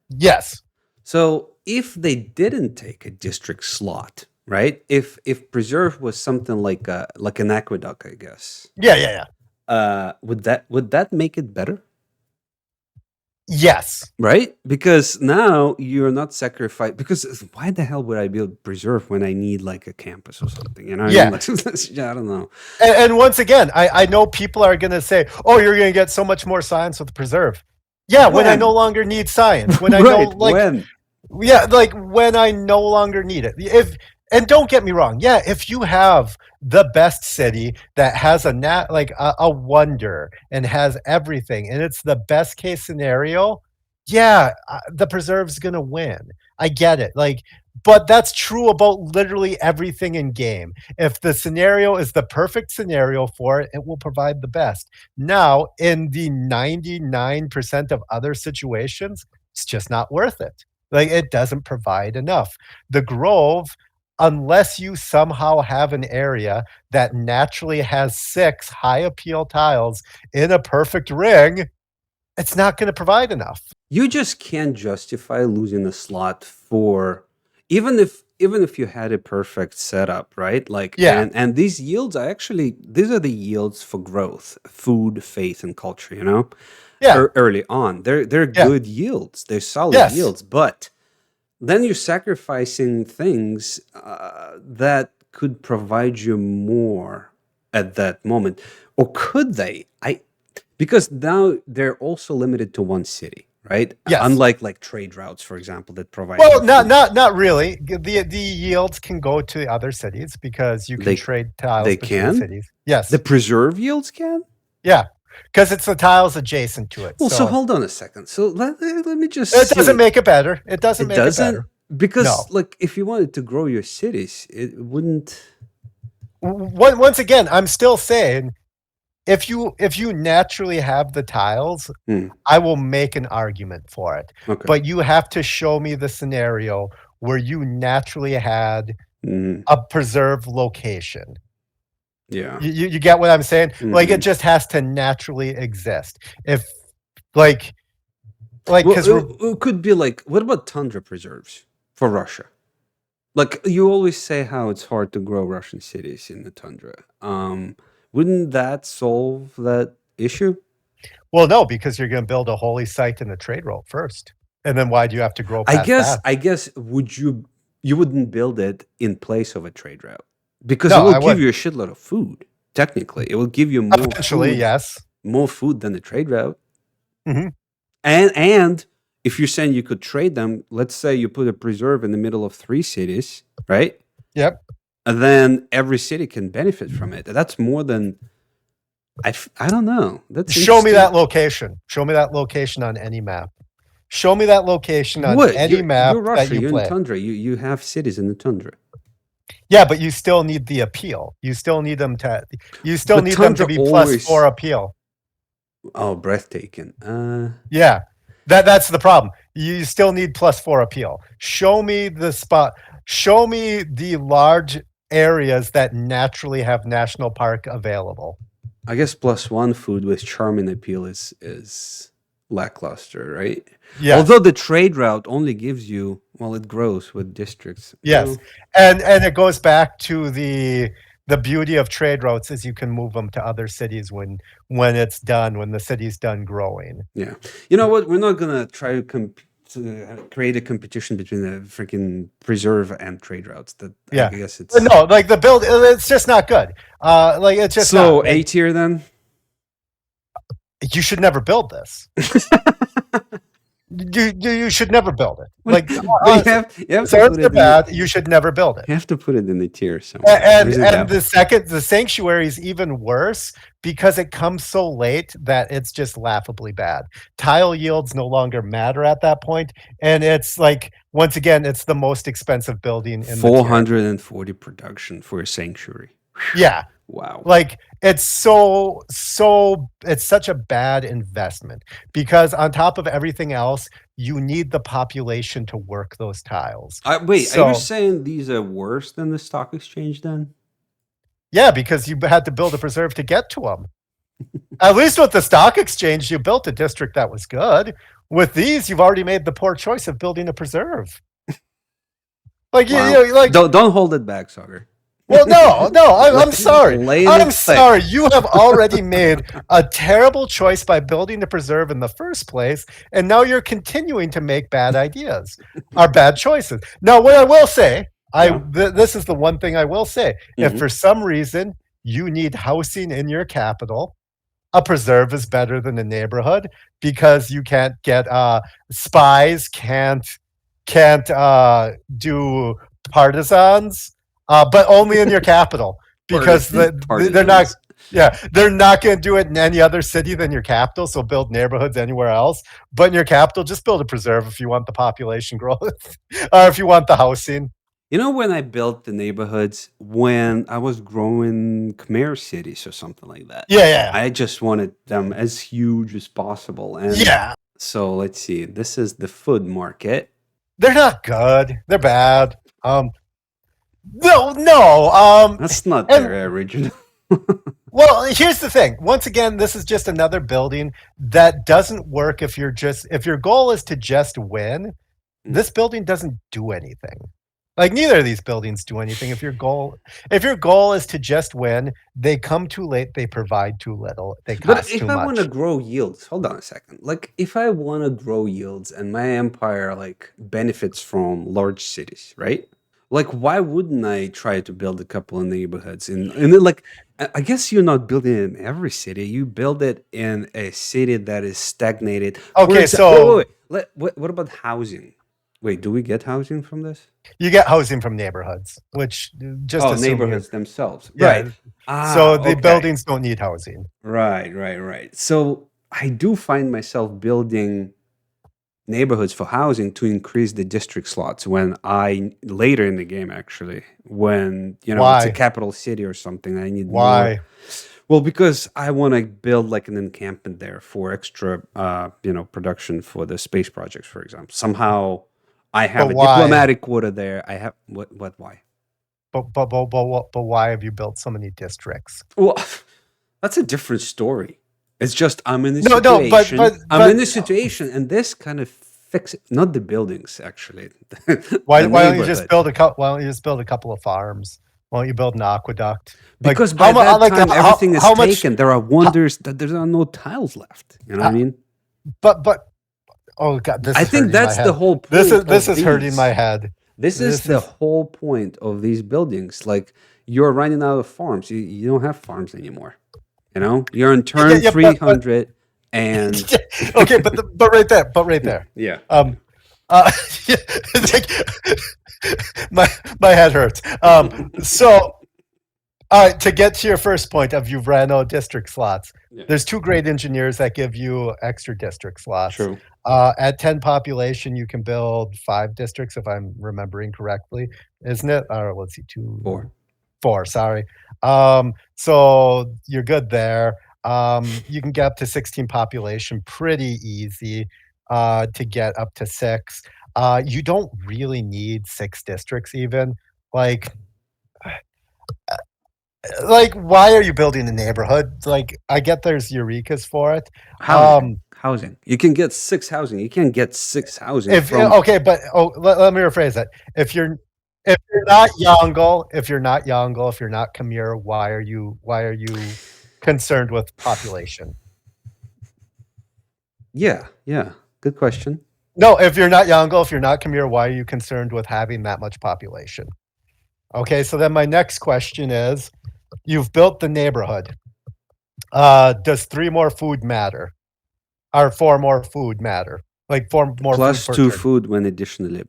Yes. So if they didn't take a district slot, right? If preserve was something like an aqueduct, I guess. Yeah. Would that make it better? Yes. Right? Because now you're not sacrificed. Because why the hell would I build preserve when I need like a campus or something? You know what I mean? Like, I don't know. And once again, I know people are going to say, "Oh, you're going to get so much more science with the preserve." Yeah, when I no longer need science, when I know, like, when I no longer need it. And don't get me wrong, yeah, if you have the best city that has a wonder and has everything, and it's the best case scenario, yeah, the preserve's gonna win. I get it, like, but that's true about literally everything in game. If the scenario is the perfect scenario for it, it will provide the best. Now, in the 99% of other situations, it's just not worth it. Like, it doesn't provide enough. The Grove, unless you somehow have an area that naturally has 6 high appeal tiles in a perfect ring, it's not going to provide enough. You just can't justify losing a slot for even if you had a perfect setup, right? Like, and these yields are actually, these are the yields for growth, food, faith, and culture, you know? Yeah. Early on. They're good yields. They're solid yields, but then you're sacrificing things that could provide you more at that moment. Or could they? Because now they're also limited to one city, right? Yes. Unlike like trade routes, for example, that provide. Well, not really. The yields can go to other cities because you can trade tiles between cities. Yes. The preserve yields can? Yeah. Because it's the tiles adjacent to it. Well, so hold on a second. So let me just. It doesn't make it better. It doesn't make it better. Because, like, if you wanted to grow your cities, it wouldn't. Once again, I'm still saying, if you naturally have the tiles, I will make an argument for it. Okay. But you have to show me the scenario where you naturally had a preserved location. Yeah. You get what I'm saying? Like, it just has to naturally exist. If because it could be like, what about tundra preserves for Russia? Like, you always say how it's hard to grow Russian cities in the tundra. Wouldn't that solve that issue? Well, no, because you're going to build a holy site in a trade route first, and then why do you have to grow past that? I guess you wouldn't build it in place of a trade route because it will give you a shitload of food. Technically, it will give you more. Eventually, yes, more food than the trade route. And if you're saying you could trade them, let's say you put a preserve in the middle of 3 cities, right? Yep. And then every city can benefit from it. That's more than I don't know. Show me that location. Show me that location on any map. Show me that location on any map you're Russia, that you you're play. In tundra. You have cities in the tundra. Yeah, but you still need the appeal. You still need them to. You still need them to be +4 appeal. Oh, breathtaking. Yeah, that's the problem. You still need +4 appeal. Show me the spot. Show me the large areas that naturally have national park available. I guess +1 food with charm and appeal is lackluster, right? Yeah. Although the trade route only gives you, well, it grows with districts. Yes, and it goes back to the beauty of trade routes is you can move them to other cities when it's done, when the city's done growing. Yeah. You know what? We're not gonna try to create a competition between the freaking preserve and trade routes. That I guess it's no, like the build. It's just not good. Like it's just so A tier then. You should never build this. You should never build it. Like, you have to put it bad. You should never build it. You have to put it in the tier somewhere. And the sanctuary is even worse because it comes so late that it's just laughably bad. Tile yields no longer matter at that point, and it's like, once again, it's the most expensive building in 440 production for a sanctuary. Yeah. Wow. Like, it's it's such a bad investment because on top of everything else, you need the population to work those tiles. Are you saying these are worse than the stock exchange then? Yeah, because you had to build a preserve to get to them. At least with the stock exchange, you built a district that was good. With these, you've already made the poor choice of building a preserve. Like Wow. like Don't hold it back, Soger. well, no, I'm sorry. Lay in I'm it thick. sorry. You have already made a terrible choice by building the preserve in the first place, and now you're continuing to make bad ideas or bad choices. Now, what I will say, this is the one thing I will say. If for some reason you need housing in your capital, a preserve is better than a neighborhood because you can't get spies can't do partisans, but only in your capital because they're not. Yeah, they're not going to do it in any other city than your capital. So build neighborhoods anywhere else, but in your capital, just build a preserve if you want the population growth or if you want the housing. You know, when I built the neighborhoods, when I was growing Khmer cities or something like that, Yeah. I just wanted them as huge as possible. And yeah, so let's see. This is the food market. they're not good. They're bad. No. That's not their original. Well, here's the thing. Once again, this is just another building that doesn't work if your goal is to just win. This building doesn't do anything. Like neither of these buildings do anything. If your goal is to just win, they come too late, they provide too little, they cost But too if much. I want to grow yields, hold on a second. Like if I want to grow yields and my empire like benefits from large cities, right? Like why wouldn't I try to build a couple of neighborhoods and then like I guess you're not building it in every city. You build it in a city that is stagnated. Okay, so wait. What about housing? Wait, do we get housing from this? You get housing from neighborhoods, which just neighborhoods themselves, yeah. right? So the buildings don't need housing. Right. So I do find myself building neighborhoods for housing to increase the district slots when I later in the game actually when it's a capital city or something I need more. Well, because I want to build like an encampment there for extra production for the space projects, for example. Somehow I have diplomatic quota there. I have why? But why have you built so many districts? Well, that's a different story. It's just I'm in this situation. I'm in this situation, and this kind of fix it. Not the buildings, actually. Why don't you just build a couple of farms? Why don't you build an aqueduct? Because by that time, everything is taken. There are wonders that there are no tiles left. You know what I mean? But oh god, I think that's the whole point. This is hurting my head. This is the whole point of these buildings. Like you're running out of farms. You don't have farms anymore. You're in turn 300 and okay, but right there. Yeah. My head hurts. So to get to your first point of you've ran out district slots, there's two great engineers that give you extra district slots. True. At 10 population, you can build 5 districts, if I'm remembering correctly, isn't it? Let's see, 4. Sorry. So you're good there. You can get up to 16 population pretty easy to get up to 6. You don't really need 6 districts even. Like why are you building a neighborhood? Like I get there's eurekas for it. Housing. You can get 6 housing. You can't get 6 housing. Let me rephrase that. If you're not Yongle, if you're not Khmer, why are you concerned with population? Yeah. Good question. No, if you're not Yongle, if you're not Khmer, why are you concerned with having that much population? Okay, so then my next question is, you've built the neighborhood. Does 3 more food matter? Or 4 more food matter? Like 4 more plus food 2 food when additionally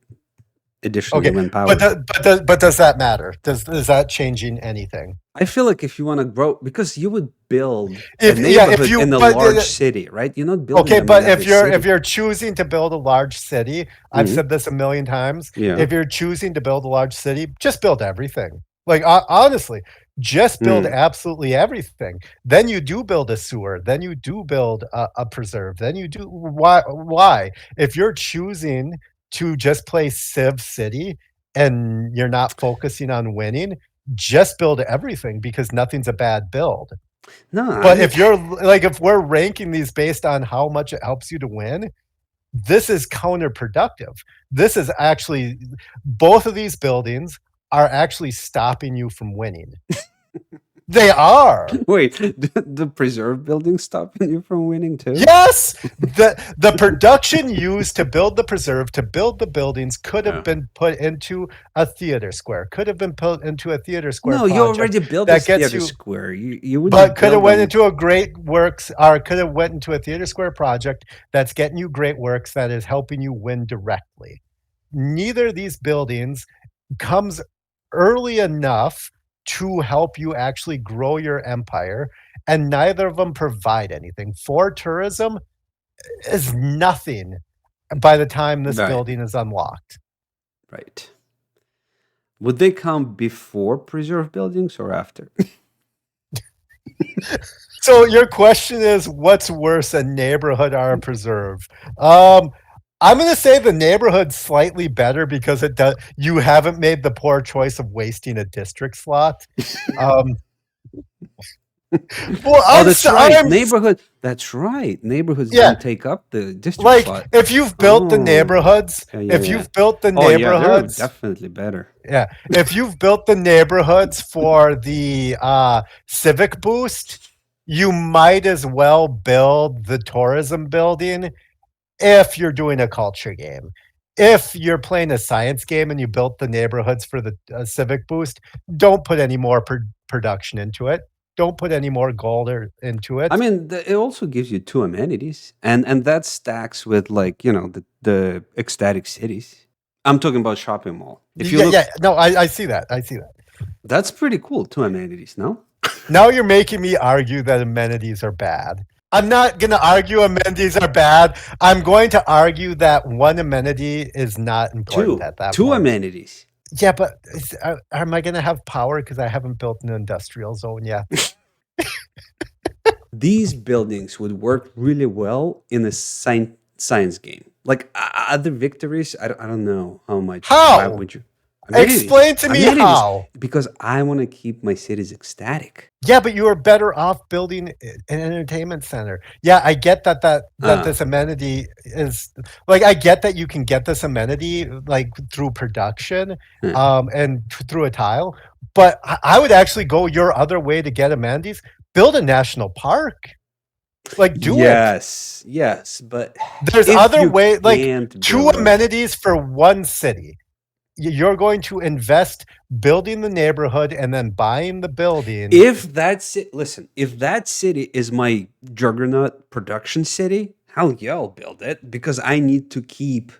when power. But does that matter? Is that changing anything? I feel like if you want to grow, because you would build a neighborhood in a large city, right? You're not building. Okay, but if you're choosing to build a large city, I've said this a million times. Yeah. If you're choosing to build a large city, just build everything. Like honestly, just build absolutely everything. Then you do build a sewer. Then you do build a preserve. Then you do why? If you're choosing to just play Civ City and you're not focusing on winning, just build everything because nothing's a bad build. No, but if you're like, if we're ranking these based on how much it helps you to win, this is counterproductive. This is actually, both of these buildings are actually stopping you from winning. They are. Wait, the preserve building stopping you from winning too? Yes, the production used to build the preserve, to build the buildings, could have been put into a theater square. Could have been put into a theater square. No, you already built that a gets theater you, square. You wouldn't but could have build went them. into a great works, or could have went into a theater square project that's getting you great works that is helping you win directly. Neither of these buildings comes early enough to help you actually grow your empire, and neither of them provide anything. For tourism is nothing by the time this Right. building is unlocked. Right. Would they come before preserve buildings or after? So your question is, what's worse, a neighborhood or a preserve? I'm going to say the neighborhood's slightly better because it does. You haven't made the poor choice of wasting a district slot. Well, that's right. Neighborhood. That's right. Neighborhoods don't take up the district slot. If you've built the neighborhoods, you've built the neighborhoods, they're definitely better. Yeah, if you've built the neighborhoods for the civic boost, you might as well build the tourism building if you're doing a culture game. If you're playing a science game and you built the neighborhoods for the civic boost, don't put any more production into it. Don't put any more gold into it. I mean, it also gives you 2 amenities, and that stacks with, like, the ecstatic cities. I'm talking about shopping mall. If you no, I see that. I see that. That's pretty cool. 2 amenities, no? Now you're making me argue that amenities are bad. I'm not going to argue amenities are bad. I'm going to argue that one amenity is not important at that point. 2 amenities. Yeah, but am I going to have power because I haven't built an industrial zone yet? These buildings would work really well in a science game. Like other victories, I don't know how much. How? Would you? Explain to me how. Because I want to keep my cities ecstatic. Yeah, but you are better off building an entertainment center. Yeah, I get that this amenity is like, I get that you can get this amenity like through production and through a tile, but I would actually go your other way to get amenities. Build a national park. Like, do it. Yes, but there's other ways, like 2 amenities for one city. You're going to invest building the neighborhood and then buying the building. If that's it, listen, if that city is my juggernaut production city, hell yeah, I'll build it, because I need to keep.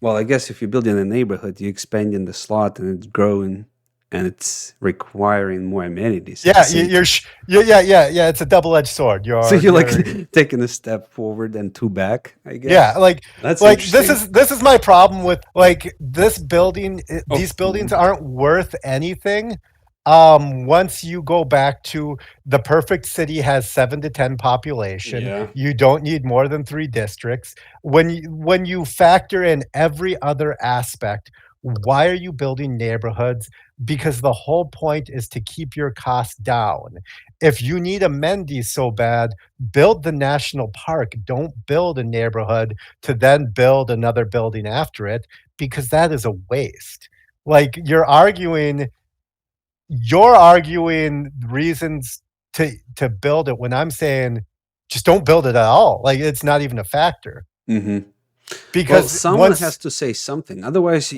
Well, I guess if you build in a neighborhood, you expand in the slot and it's growing and it's requiring more amenities. Yeah, it's a double-edged sword. So you're like taking a step forward and 2 back, I guess. Yeah, like this is my problem with like this building. These buildings aren't worth anything. Once you go back to the perfect city has 7 to 10 population, you don't need more than 3 districts. When you factor in every other aspect, why are you building neighborhoods? Because the whole point is to keep your costs down. If you need amenities so bad, build the national park. Don't build a neighborhood to then build another building after it, because that is a waste. Like, you're arguing reasons to build it when I'm saying just don't build it at all. Like, it's not even a factor. Mm-hmm. Because someone has to say something. Otherwise,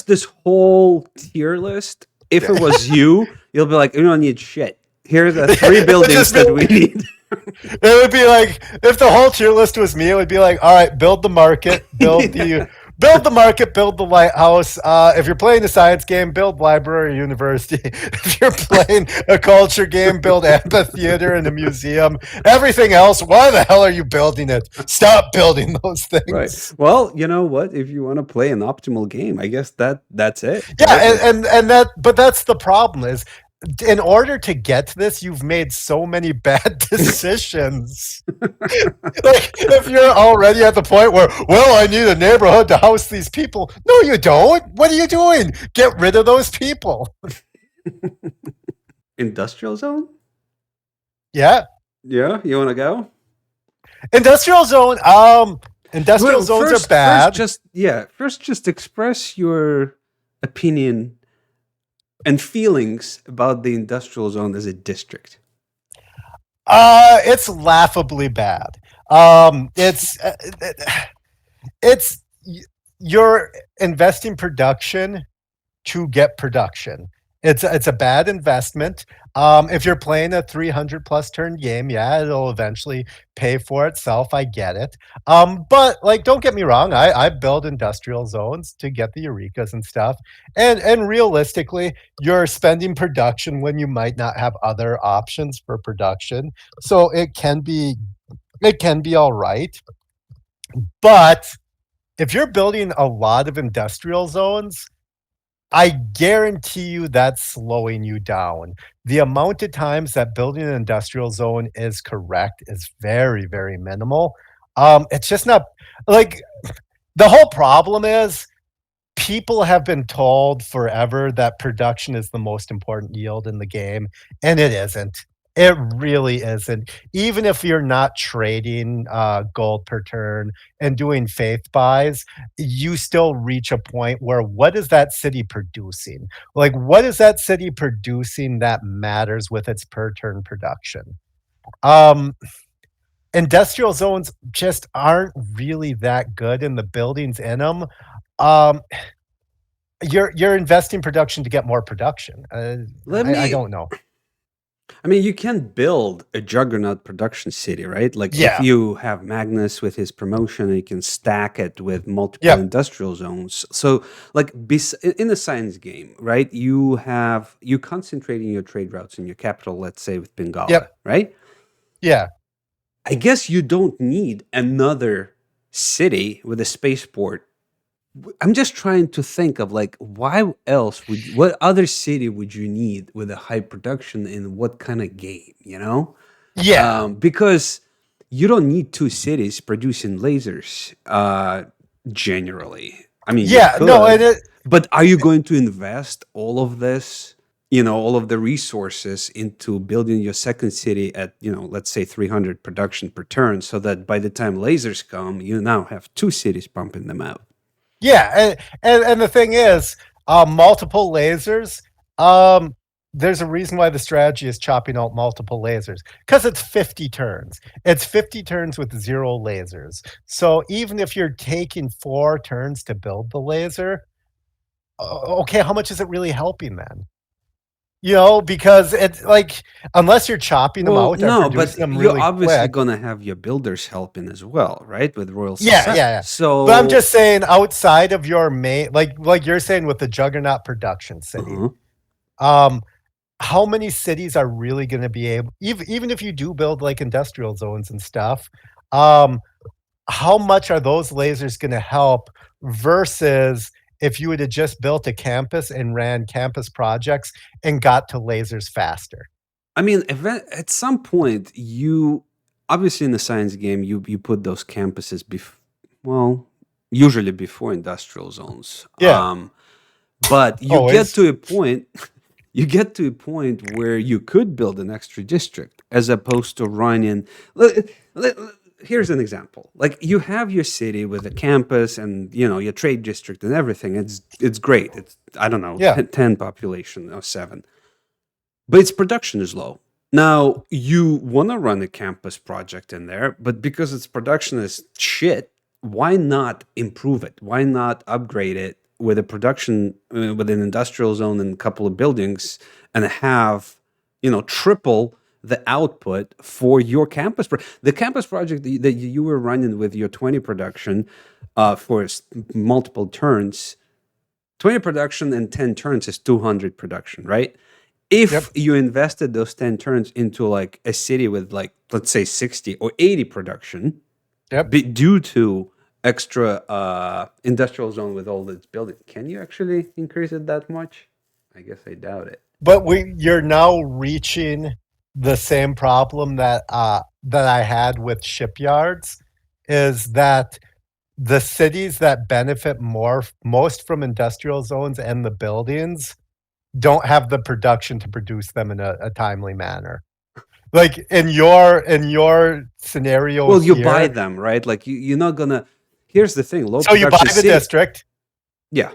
this whole tier list, if it was you'll be like, you don't need shit. Here are the 3 buildings that we need. It would be like, if the whole tier list was me, it would be like, all right, build the market, build the market, build the lighthouse. If you're playing a science game, build library, university. If you're playing a culture game, build amphitheater and a museum. Everything else, why the hell are you building it? Stop building those things. Right. Well, you know what? If you want to play an optimal game, I guess that's it. Yeah, but that's the problem is, in order to get to this, you've made so many bad decisions. Like, if you're already at the point where, well, I need a neighborhood to house these people. No, you don't. What are you doing? Get rid of those people. Industrial zone? Yeah. Yeah, you want to go? Industrial zone. Industrial Well, zones are first, bad. just express your opinion and feelings about the industrial zone as a district. It's laughably bad. It's you're investing production to get production. It's a bad investment. If you're playing a 300 plus turn game, yeah, it'll eventually pay for itself. I get it. But like, don't get me wrong. I build industrial zones to get the eurekas and stuff. And realistically, you're spending production when you might not have other options for production. So it can be all right. But if you're building a lot of industrial zones, I guarantee you that's slowing you down. The amount of times that building an industrial zone is correct is very, very minimal. It's just not like the whole problem is people have been told forever that production is the most important yield in the game, and it isn't. It really isn't. Even if you're not trading gold per turn and doing faith buys, you still reach a point where what is that city producing? Like, what is that city producing that matters with its per turn production? Um, Industrial zones just aren't really that good in the buildings in them. Um, you're investing production to get more production. Let I me don't know. I mean, you can build a juggernaut production city, right? Like if Yeah. you have Magnus with his promotion, you can stack it with multiple Yep. industrial zones. So, like in the science game, right? You concentrating your trade routes in your capital, let's say with Bengala, Yep. right? Yeah. I guess you don't need another city with a spaceport. I'm just trying to think of like what other city would you need with a high production in what kind of game, you know? Yeah. Because you don't need two cities producing lasers generally. I mean, you Yeah. No, and could, but are you going to invest all of this, all of the resources into building your second city at, let's say 300 production per turn so that by the time lasers come, you now have two cities pumping them out? yeah, and the thing is, multiple lasers. Um, there's a reason why the strategy is chopping out multiple lasers because it's 50 turns. It's 50 turns with 0 lasers. So even if you're taking 4 turns to build the laser, okay, how much is it really helping then? Because it's like unless you're chopping them Well, out or no, but producing them you're really obviously quick. gonna have your builders helping as well, right? With Royal Yeah, Society. yeah, yeah. But I'm So, just saying outside of your main like you're saying with the Juggernaut production city. uh-huh. Um, how many cities are really gonna be able even if you do build like industrial zones and stuff, um, how much are those lasers gonna help versus if you would have just built a campus and ran campus projects and got to lasers faster? I mean, at some point, you obviously in the science game, you put those campuses well, usually before industrial zones. Yeah, But you get always. to a point, you get to a point where you could build an extra district as opposed to running. Here's an example. Like you have your city with a campus and your trade district and everything. It's great. It's I don't know Yeah. 10 population or 7, but its production is low. Now you want to run a campus project in there, but because its production is shit, why not improve it? Why not upgrade it with a production with an industrial zone and a couple of buildings and have triple the output for your campus? The campus project that you were running with your 20 production for multiple turns, 20 production and 10 turns is 200 production, right? Yep. If you invested those 10 turns into like a city with like let's say 60 or 80 production Yep. due to extra industrial zone with all its building, can you actually increase it that much? I guess I doubt it. But you're now reaching the same problem that I had with shipyards is that the cities that benefit most from industrial zones and the buildings don't have the production to produce them in a timely manner. Like in your scenario Well, you buy here, them, right? Like you're not gonna. here's the thing: low So you buy production the city. district. Yeah,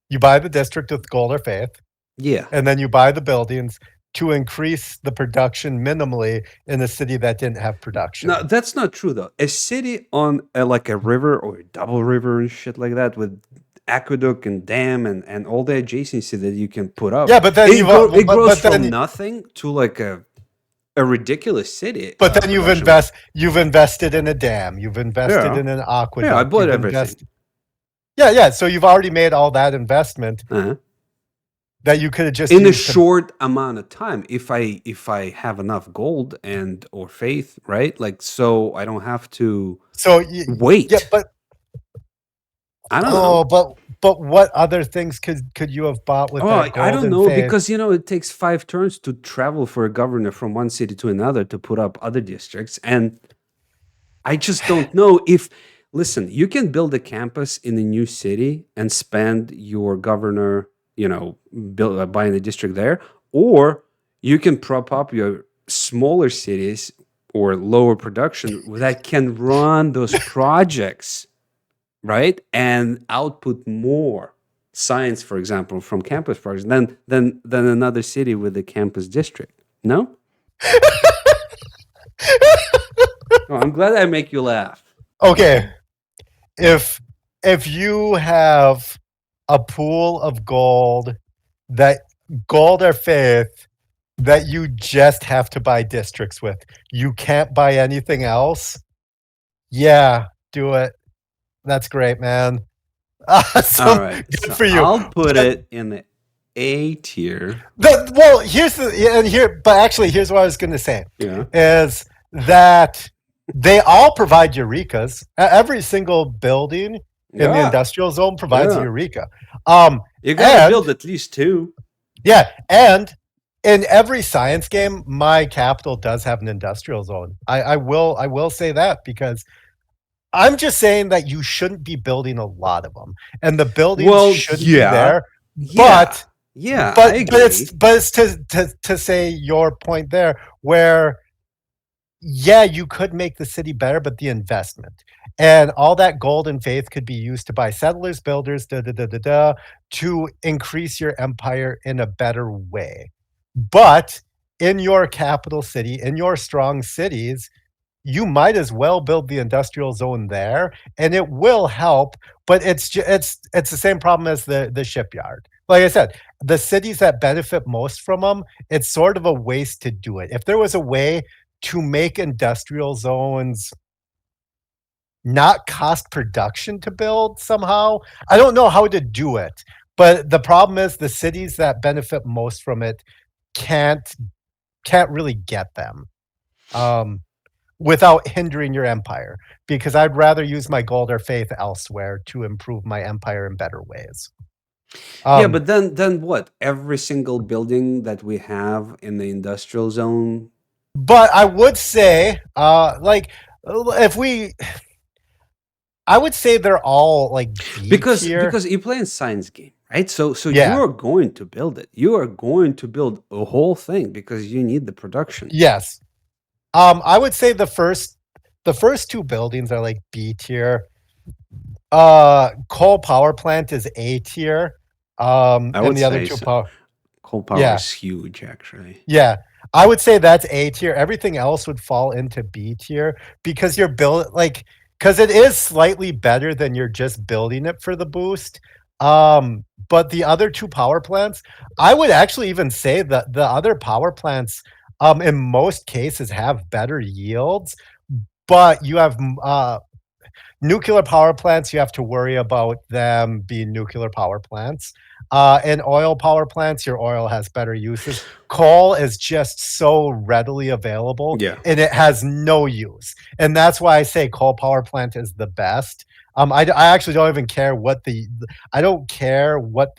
You buy the district with gold or faith, yeah. and then you buy the buildings to increase the production minimally in a city that didn't have production. No, that's not true though. A city on like a river or a double river and shit like that with aqueduct and dam and all the adjacency that you can put up. Yeah, but then it grows from then nothing to like a ridiculous city. but then production. you've invested in a dam, you've invested Yeah. in an aqueduct. Yeah, I bought you've everything. Yeah. So you've already made all that investment Uh-huh. that you could have just In a used to- short amount of time, if I have enough gold and or faith, right? Like, so I don't have to wait. Yeah, but I don't know. but what other things could you have bought with that gold I don't and know, faith? because it takes 5 turns to travel for a governor from one city to another to put up other districts, and I just don't know if. Listen, you can build a campus in a new city and spend your governor, buying a district there, or you can prop up your smaller cities or lower production that can run those projects, right, and output more science, for example, from campus projects than another city with a campus district. No. Oh, I'm glad I make you laugh. Okay, if you have a pool of gold or faith that you just have to buy districts with, you can't buy anything else. Yeah, do it. That's great, man. Awesome. All right, Good so for you. I'll put it in the A tier. But here's what I was going to say. Yeah. Is that they all provide eurekas. Every single building in the industrial zone provides a eureka. You gotta build at least 2. Yeah, and in every science game, my capital does have an industrial zone. I will say that, because I'm just saying that you shouldn't be building a lot of them, and the buildings shouldn't be there. But it's to say your point there, where you could make the city better, but the investment and all that gold and faith could be used to buy settlers, builders, to increase your empire in a better way. But in your capital city, in your strong cities, you might as well build the industrial zone there, and it will help. But it's the same problem as the shipyard. Like I said, the cities that benefit most from them, it's sort of a waste to do it. If there was a way to make industrial zones not cost production to build somehow, I don't know how to do it. But the problem is the cities that benefit most from it can't really get them without hindering your empire, because I'd rather use my gold or faith elsewhere to improve my empire in better ways. Yeah, but then what? Every single building that we have in the industrial zone. But I would say, I would say they're all like because you play in science game, right? So you are going to build it. You are going to build a whole thing because you need the production. Yes. I would say the first 2 buildings are like B tier. Coal power plant is A tier. I would and the other 2 coal power is huge, actually. Yeah. I would say that's A tier. Everything else would fall into B tier, because you're because it is slightly better than you're just building it for the boost. But the other 2 power plants, I would actually even say that the other power plants, in most cases, have better yields. But you have nuclear power plants, you have to worry about them being nuclear power plants. And oil power plants, your oil has better uses. Coal is just so readily available, and it has no use. And that's why I say coal power plant is the best. I actually don't even care what the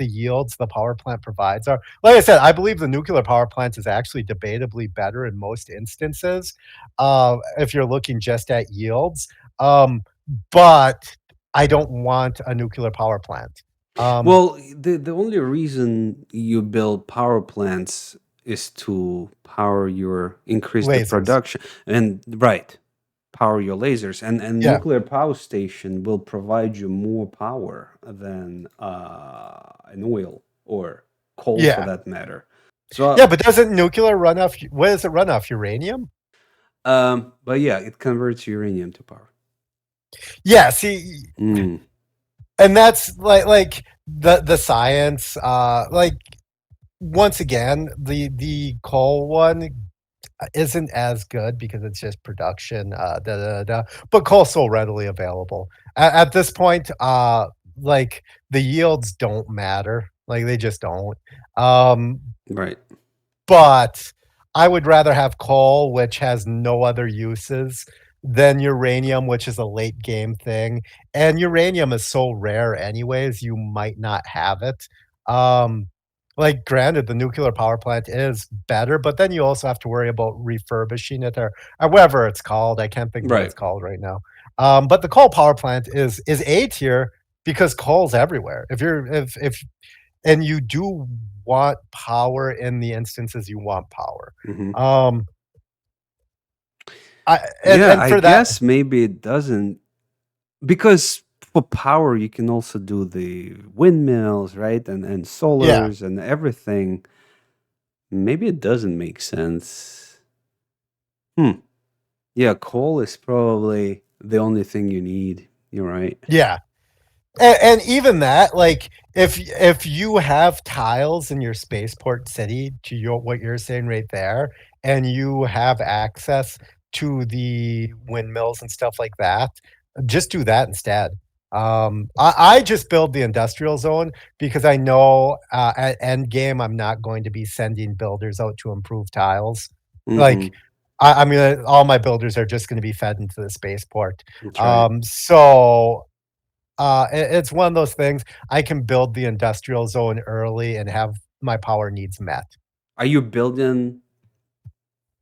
yields the power plant provides are. Like I said, I believe the nuclear power plant is actually debatably better in most instances, if you're looking just at yields. But I don't want a nuclear power plant. Well, the only reason you build power plants is to power your increase the production, and right. power your lasers, and Yeah. nuclear power station will provide you more power than an oil or coal for Yeah. that matter. So Yeah, but doesn't nuclear run off? What does it run off? Uranium? but yeah, it converts uranium to power. Yeah. See, Mm, and that's like the science. Like once again, the coal one isn't as good because it's just production. But coal's so readily available at this point. Like the yields don't matter. Like they just don't. Um, right. but I would rather have coal, which has no other uses, than uranium, which is a late game thing. And uranium is so rare, anyways, you might not have it. Um, like, granted, the nuclear power plant is better, but then you also have to worry about refurbishing it or whatever it's called. I can't think of what Right. it's called right now. But the coal power plant is A tier because coal's everywhere. If and you do want power in the instances you want power. Hmm. Um, I Yeah, and I for that, guess maybe it doesn't, because for power you can also do the windmills, right? And yeah, solars and everything. Maybe it doesn't make sense. Hmm. Yeah, coal is probably the only thing you need. You're right. yeah. And even that, like if you have tiles in your spaceport city to your what you're saying right there, and you have access to the windmills and stuff like that, just do that instead. I just build the industrial zone because I know at end game I'm not going to be sending builders out to improve tiles. Like Hmm. I mean, all my builders are just going to be fed into the spaceport. That's right. So it's one of those things. I can build the industrial zone early and have my power needs met. Are you building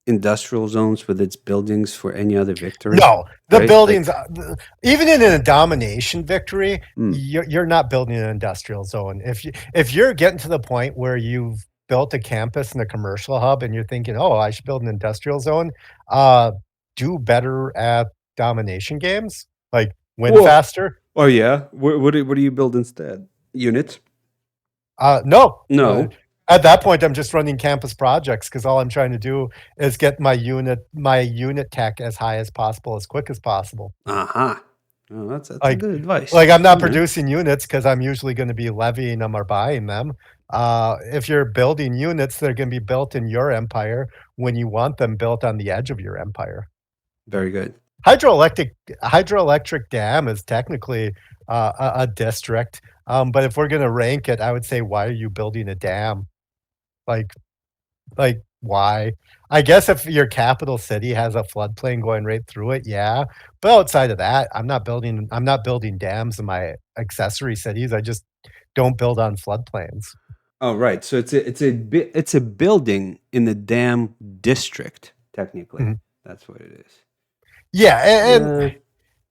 industrial zones with its buildings for any other victory? No, the Right? buildings, Like, even in a domination victory, mm, you're not building an industrial zone. If you're getting to the point where you've built a campus and a commercial hub, and you're thinking, oh, I should build an industrial zone, uh, do better at domination games, like win well, faster. oh yeah. What do you build instead? Units? No. No. At that point, I'm just running campus projects because all I'm trying to do is get my unit tech as high as possible, as quick as possible. Aha. Oh, that's a Like good advice. like I'm not All right. producing units because I'm usually going to be levying them or buying them. If you're building units, they're going to be built in your empire when you want them built on the edge of your empire. Very good. Hydroelectric dam is technically a district, but if we're going to rank it, I would say, why are you building a dam? Like why? I guess if your capital city has a floodplain going right through it, yeah. But outside of that, I'm not building dams in my accessory cities. I just don't build on floodplains. Oh, right. So it's a building in the dam district, technically. Mhm. That's what it is. Yeah, and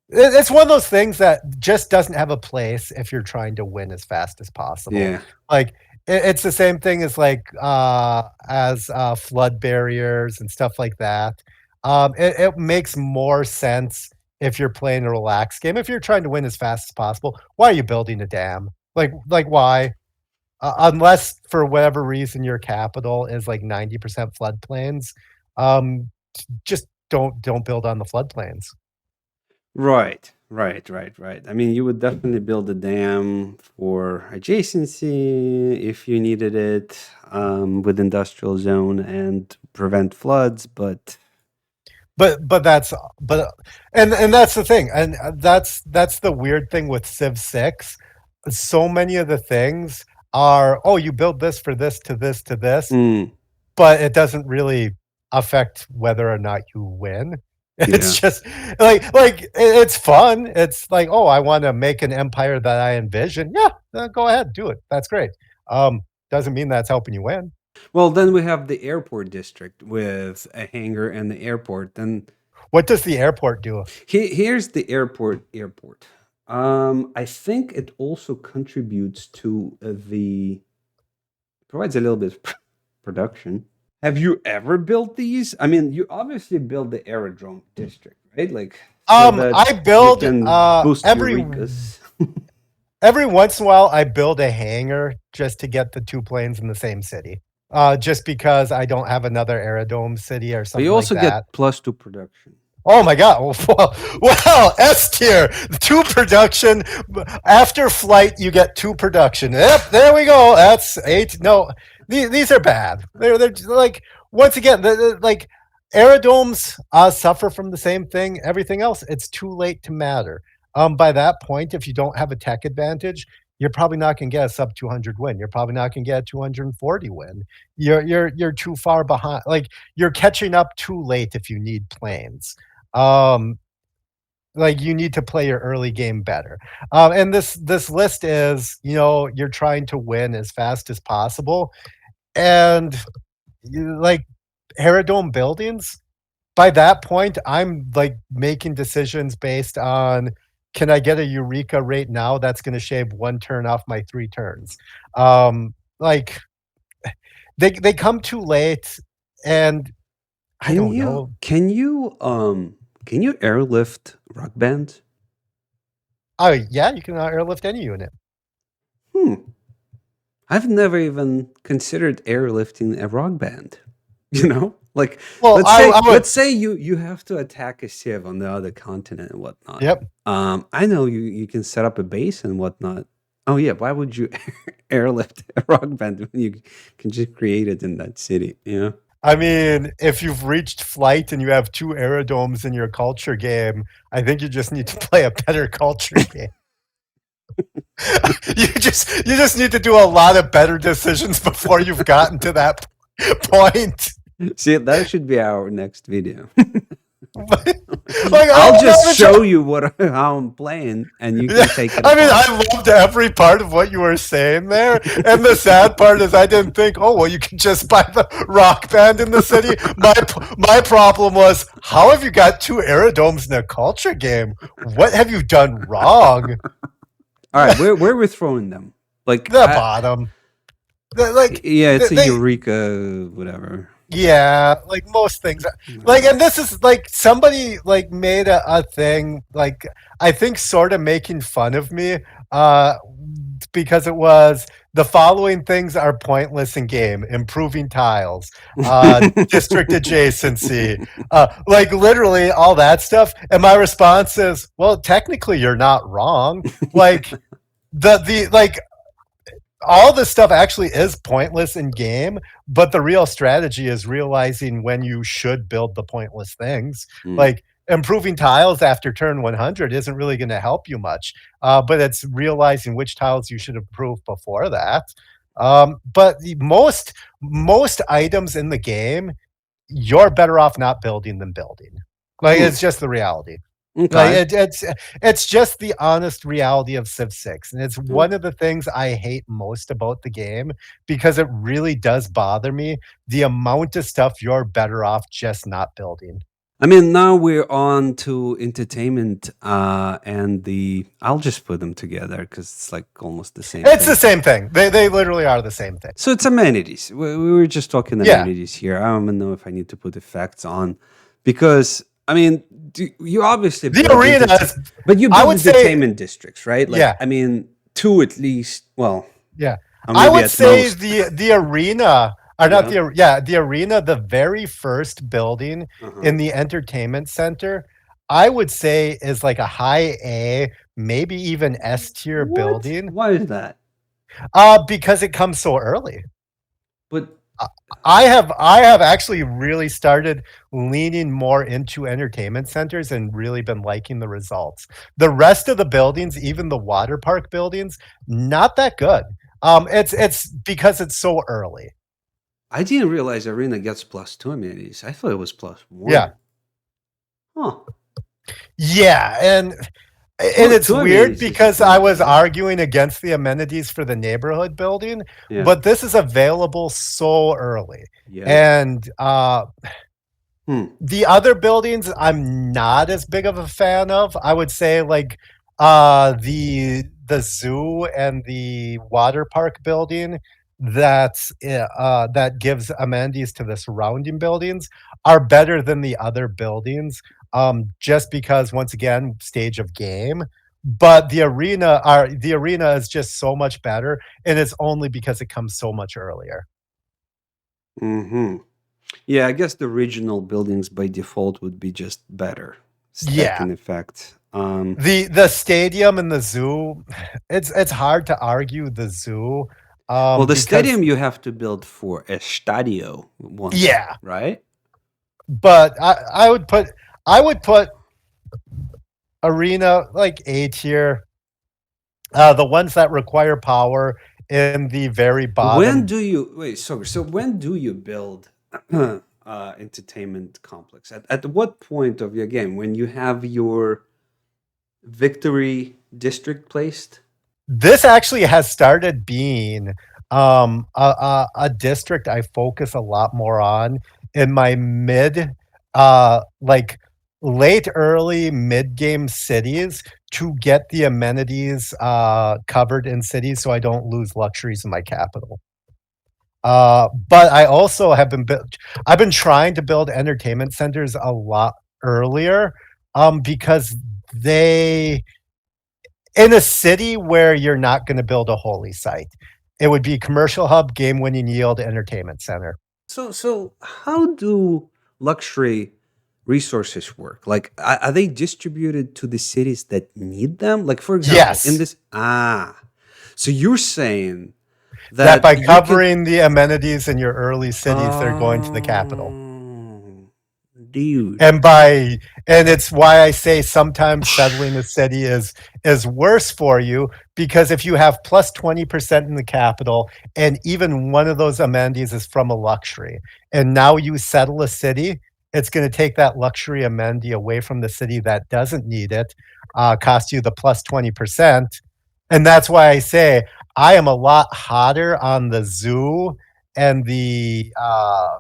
Yeah. it's one of those things that just doesn't have a place if you're trying to win as fast as possible. Yeah. Like it's the same thing as flood barriers and stuff like that. It makes more sense if you're playing a relaxed game. If you're trying to win as fast as possible, why are you building a dam? Like why? Unless for whatever reason your capital is like 90% floodplains, um, just don't build on the floodplains. Right. Right. Right. Right. I mean, you would definitely build a dam for adjacency if you needed it, with industrial zone and prevent floods. But But that's but and that's the thing, and that's the weird thing with Civ 6. So many of the things are, oh, you build this for this to this to this, mm, but it doesn't really affect whether or not you win. yeah. It's just it's fun. It's like, oh, I want to make an empire that I envision. Yeah, go ahead, do it. That's great. Doesn't mean that's helping you win. Well, then we have the airport district with a hangar and the airport. Then What does the airport do? here's the airport. I think it also contributes to the provides a little bit of production. Have you ever built these? I mean, you obviously built the aerodrome district, right? Like so that I you build can boost Eureka's. every once in a while I build a hangar just to get the two planes in the same city. Just because I don't have another Aerodrome city or But something you like also that. get +2 production. Oh my god! Well, S tier, two production. After flight, you get two production. Yep, there we go. That's 8. No, these are bad. They're like, once again, like aerodomes suffer from the same thing. Everything else, it's too late to matter. By that point, if you don't have a tech advantage, you're probably not going to get a sub 200 win. You're probably not going to get a 240 win. You're too far behind. Like, you're catching up too late if you need planes. Um, like, you need to play your early game better. And this list is, you're trying to win as fast as possible, and like Aerodome buildings. By that point, I'm like making decisions based on, can I get a Eureka right now that's going to shave one turn off my 3 turns. Like, they come too late, and I Can don't you know. can you can you airlift rock band? Oh yeah, you can airlift any unit. Hmm. I've never even considered airlifting a rock band. You know? Like Well, I would. let's say you have to attack a civ on the other continent and whatnot. Yep. I know you can set up a base and whatnot. Oh yeah, why would you airlift a rock band when you can just create it in that city? Yeah. I mean, if you've reached flight and you have 2 aerodomes in your culture game, I think you just need to play a better culture game. You just need to do a lot of better decisions before you've gotten to that point. See, that should be our next video. Like, I'll I'm just not show you how I'm playing, and you Yeah, can take it I mean, apart. I loved every part of what you were saying there. And the sad part is I didn't think, oh, well, you can just buy the rock band in the city. My problem was, how have you got 2 aerodomes in a culture game? What have you done wrong? All right, where we're throwing them? Like, The bottom. Like, yeah, it's a they, Eureka, whatever. yeah, like most things. Like, and this is like somebody like made a thing, like, I think sort of making fun of me, uh because it was, the following things are pointless in game: improving tiles, district adjacency, like literally all that stuff. And my response is, well, technically you're not wrong. Like, the like, all this stuff actually is pointless in game, but the real strategy is realizing when you should build the pointless things. Like, improving tiles after turn 100 isn't really going to help you much, but it's realizing which tiles you should improve before that. But most items in the game, you're better off not building than building. Like, it's just the reality. Like, Okay. it's just the honest reality of Civ 6, and it's Yeah. one of the things I hate most about the game, because it really does bother me the amount of stuff you're better off just not building. I mean, now we're on to entertainment, and I'll just put them together because it's like almost the same It's thing. the same thing. They literally are the same thing. So it's amenities. We were just talking Yeah. amenities here. I don't even know if I need to put effects on, because I mean, you obviously The build arena is, but you I build would say, entertainment districts, right? Like, yeah, I mean, 2 at least. Well, yeah. or I maybe would at say most. the arena, or not Yeah. the, yeah, the arena, the very first building Uh-huh. in the entertainment center, I would say is like a high A, maybe even S tier What? building. Why is that? Because it comes so early. But I have actually really started leaning more into entertainment centers and really been liking the results. The rest of the buildings, even the water park buildings, not that good. It's because it's so early. I didn't realize arena gets +2 amenities. I thought it was +1. Yeah. Huh. Yeah, and it's Two weird amenities is because okay. I was arguing against the amenities for the neighborhood building, Yeah. but this is available so early. Yeah. And the other buildings I'm not as big of a fan of. I would say, like, the zoo and the water park building that gives amenities to the surrounding buildings are better than the other buildings. just because once again, stage of game. But the arena is just so much better, and it's only because it comes so much earlier. Hmm. Yeah, I guess the regional buildings by default would be just better Yeah. stacking effect. The stadium and the zoo, it's hard to argue the zoo, Well, the because stadium you have to build for estadio once, yeah, right? but I would put arena like A tier. The ones that require power in the very When bottom. do you wait? So when do you build entertainment complex? At what point of your game when you have your victory district placed? This actually has started being a district I focus a lot more on in my like late early mid game cities to get the amenities covered in cities so I don't lose luxuries in my capital. But I also I've been trying to build entertainment centers a lot earlier, because they in a city where you're not going to build a holy site. It would be commercial hub, game winning yield, entertainment center. So how do luxury resources work? Like, are they distributed to the cities that need them? Like, for example, in Yes, this so you're saying that that by you can covering the amenities in your early cities, they're going to the capital. oh, dude. And by and it's why I say sometimes settling a city is worse for you, because if you have plus 20% in the capital and even one of those amenities is from a luxury, and now you settle a city, it's going to take that luxury amenity away from the city that doesn't need it, cost you the plus 20%. And that's why I say I am a lot hotter on the zoo and the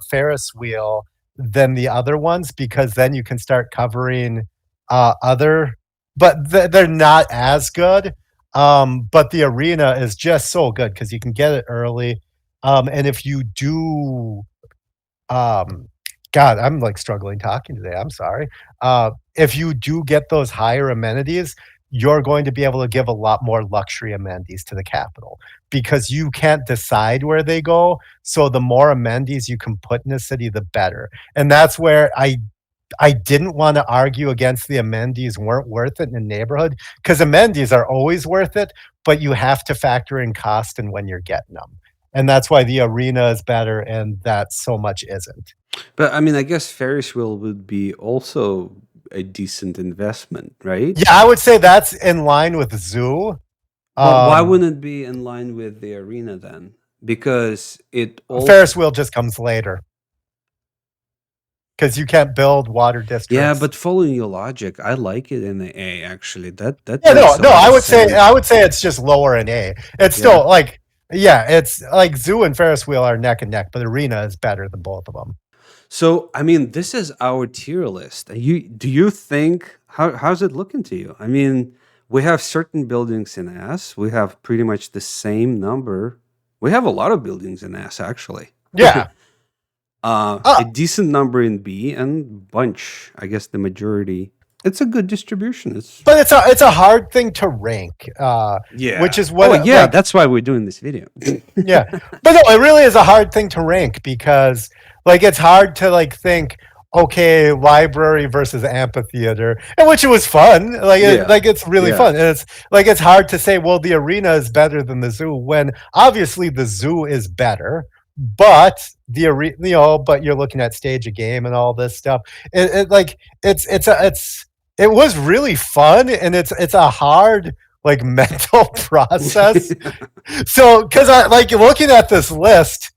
Ferris wheel than the other ones, because then you can start covering other, but they're not as good. But the arena is just so good because you can get it early. And if you do, um, God, I'm like struggling talking today. I'm sorry. If you do get those higher amenities, you're going to be able to give a lot more luxury amenities to the capital because you can't decide where they go. So the more amenities you can put in a city, the better. And that's where I didn't want to argue against the amenities weren't worth it in a neighborhood, because amenities are always worth it, but you have to factor in cost and when you're getting them. And that's why the arena is better and that so much isn't. But I mean, I guess Ferris wheel would be also a decent investment, right? Yeah, I would say that's in line with zoo. But why Um, wouldn't it be in line with the arena then? Because it also Ferris wheel just comes later because you can't build water yeah, districts. but following your logic, I like it in the A actually. That Yeah, no, makes a no, lot I of would say sense. it's just lower in A. It's Yeah. still like, yeah, it's like zoo and Ferris wheel are neck and neck, but arena is better than both of them. So I mean, this is our tier list. You do you think how's it looking to you? I mean, we have certain buildings in S. We have pretty much the same number. We have a lot of buildings in S actually. Yeah. A decent number in B and bunch. I guess the majority. It's a good distribution. It's But it's a hard thing to rank, which yeah. is Oh what yeah, like that's why we're doing this video. yeah. But no, it really is a hard thing to rank because like it's hard to like think, okay, library versus amphitheater, and which it was fun. Yeah. Like it's really Yeah. fun. And it's like it's hard to say, well, the arena is better than the zoo when obviously the zoo is better, but the arena, but you're looking at stage a game and all this stuff. It like it was really fun, and it's a hard like mental process. So, because I like looking at this list,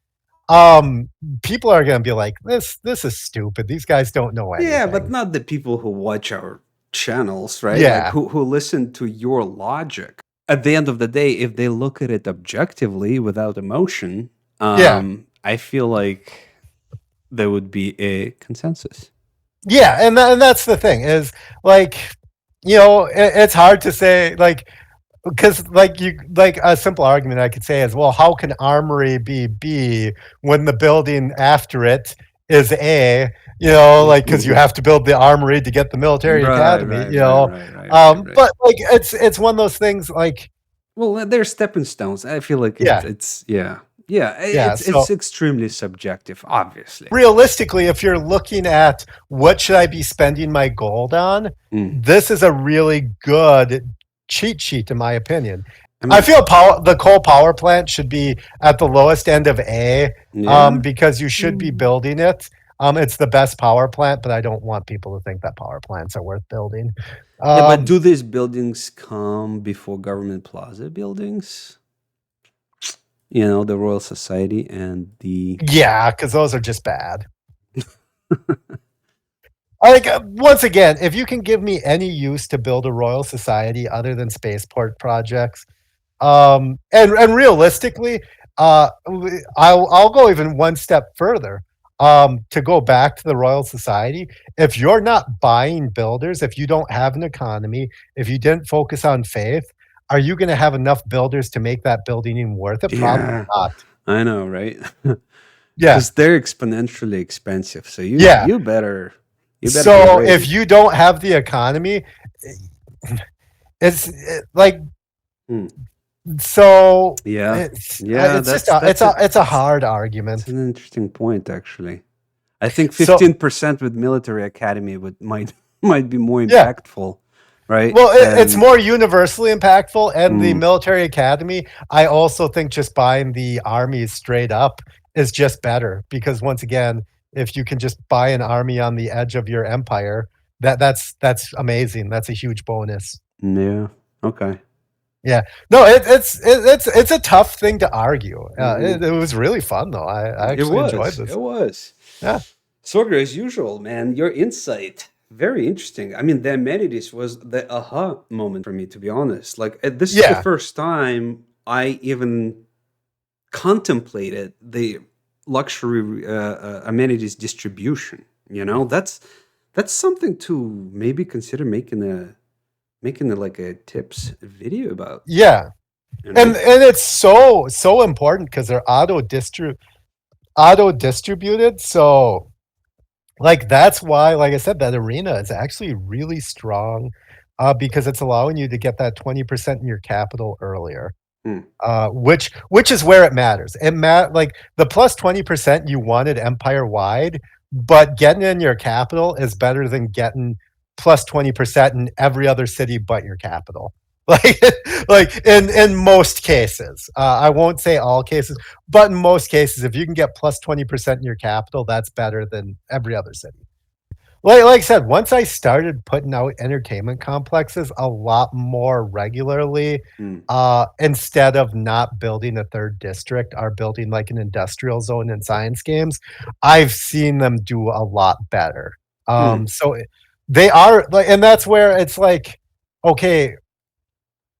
people are going to be like, this is stupid. These guys don't know Yeah, but anything. not the people who watch our channels, right? Like Yeah, who listen to your logic. At the end of the day, if they look at it objectively without emotion, yeah, I feel like there would be a consensus. yeah, and that's the thing is like, it's hard to say like because like you like a simple argument I could say is, well, how can Armory be B when the building after it is A, like because you have to build the armory to get the military academy, right. but like it's one of those things like Well, they're stepping stones. I feel like yeah, it's yeah. yeah. It's So extremely subjective, obviously. realistically, if you're looking at what should I be spending my gold on, Mm. this is a really good cheat sheet, in my opinion. I I mean, feel the coal power plant should be at the lowest end of A, yeah, because you should be building it. It's the best power plant, but I don't want people to think that power plants are worth building. yeah. But Um, do these buildings come before government plaza buildings? The Royal Society and the yeah, because those are just bad. Like once again, if you can give me any use to build a Royal Society other than spaceport projects, and realistically, I'll go even one step further. To go back to the Royal Society, if you're not buying builders, if you don't have an economy, if you didn't focus on faith, are you going to have enough builders to make that building even worth it? Probably yeah, not. I know, right? Yeah, Because they're exponentially expensive. So you yeah. you better be So ready. if you don't have the economy, like Hmm. so Yeah, yeah. it's just it's a hard That's argument. an interesting point, actually. I think So 15% with military academy might might be more yeah. impactful, right? Well, it's Than more universally impactful, and the mm, military academy. I also think just buying the armies straight up is just better because once again, if you can just buy an army on the edge of your empire, that's amazing. That's a huge bonus. yeah. Okay. Yeah, no, it's a tough thing to argue. Hmm. It was really fun though. I It actually enjoyed was. this. It was. Yeah, Soger, as usual, man. Your insight very interesting. I mean, the amenities was the aha moment for me, to be honest. Like this is the yeah, first time I even contemplated the luxury amenities distribution. That's something to maybe consider making like a tips video about. yeah, You and know? it's so important because they're auto distributed. So like that's why, like I said, that arena is actually really strong, because it's allowing you to get that 20% in your capital earlier. Hmm. Which is where it matters. Like the plus 20% you wanted empire wide, but getting in your capital is better than getting plus 20% in every other city but your capital. Like like in most cases. I won't say all cases, but in most cases, if you can get plus 20% in your capital, that's better than every other city. Like I said, once I started putting out entertainment complexes a lot more regularly, Hmm. instead of not building a third district or building like an industrial zone in science games, I've seen them do a lot better. Hmm. So they are like, and that's where it's like, okay,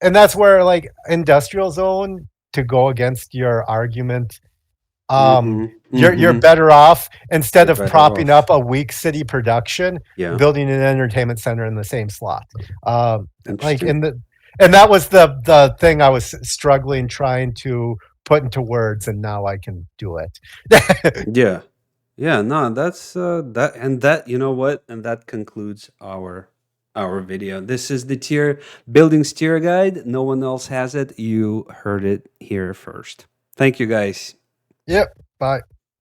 and that's where like industrial zone to go against your argument, Mm-hmm. you're Mm-hmm. better off instead You're of better propping up off. a weak city production, Yeah. building an entertainment center in the same slot. Like Interesting. in the and that was the thing I was struggling trying to put into words, and now I can do it. Yeah. Yeah, no, that's that you know what? And that concludes our video. This is the buildings tier guide. No one else has it. You heard it here first. Thank you guys. Yep. Bye.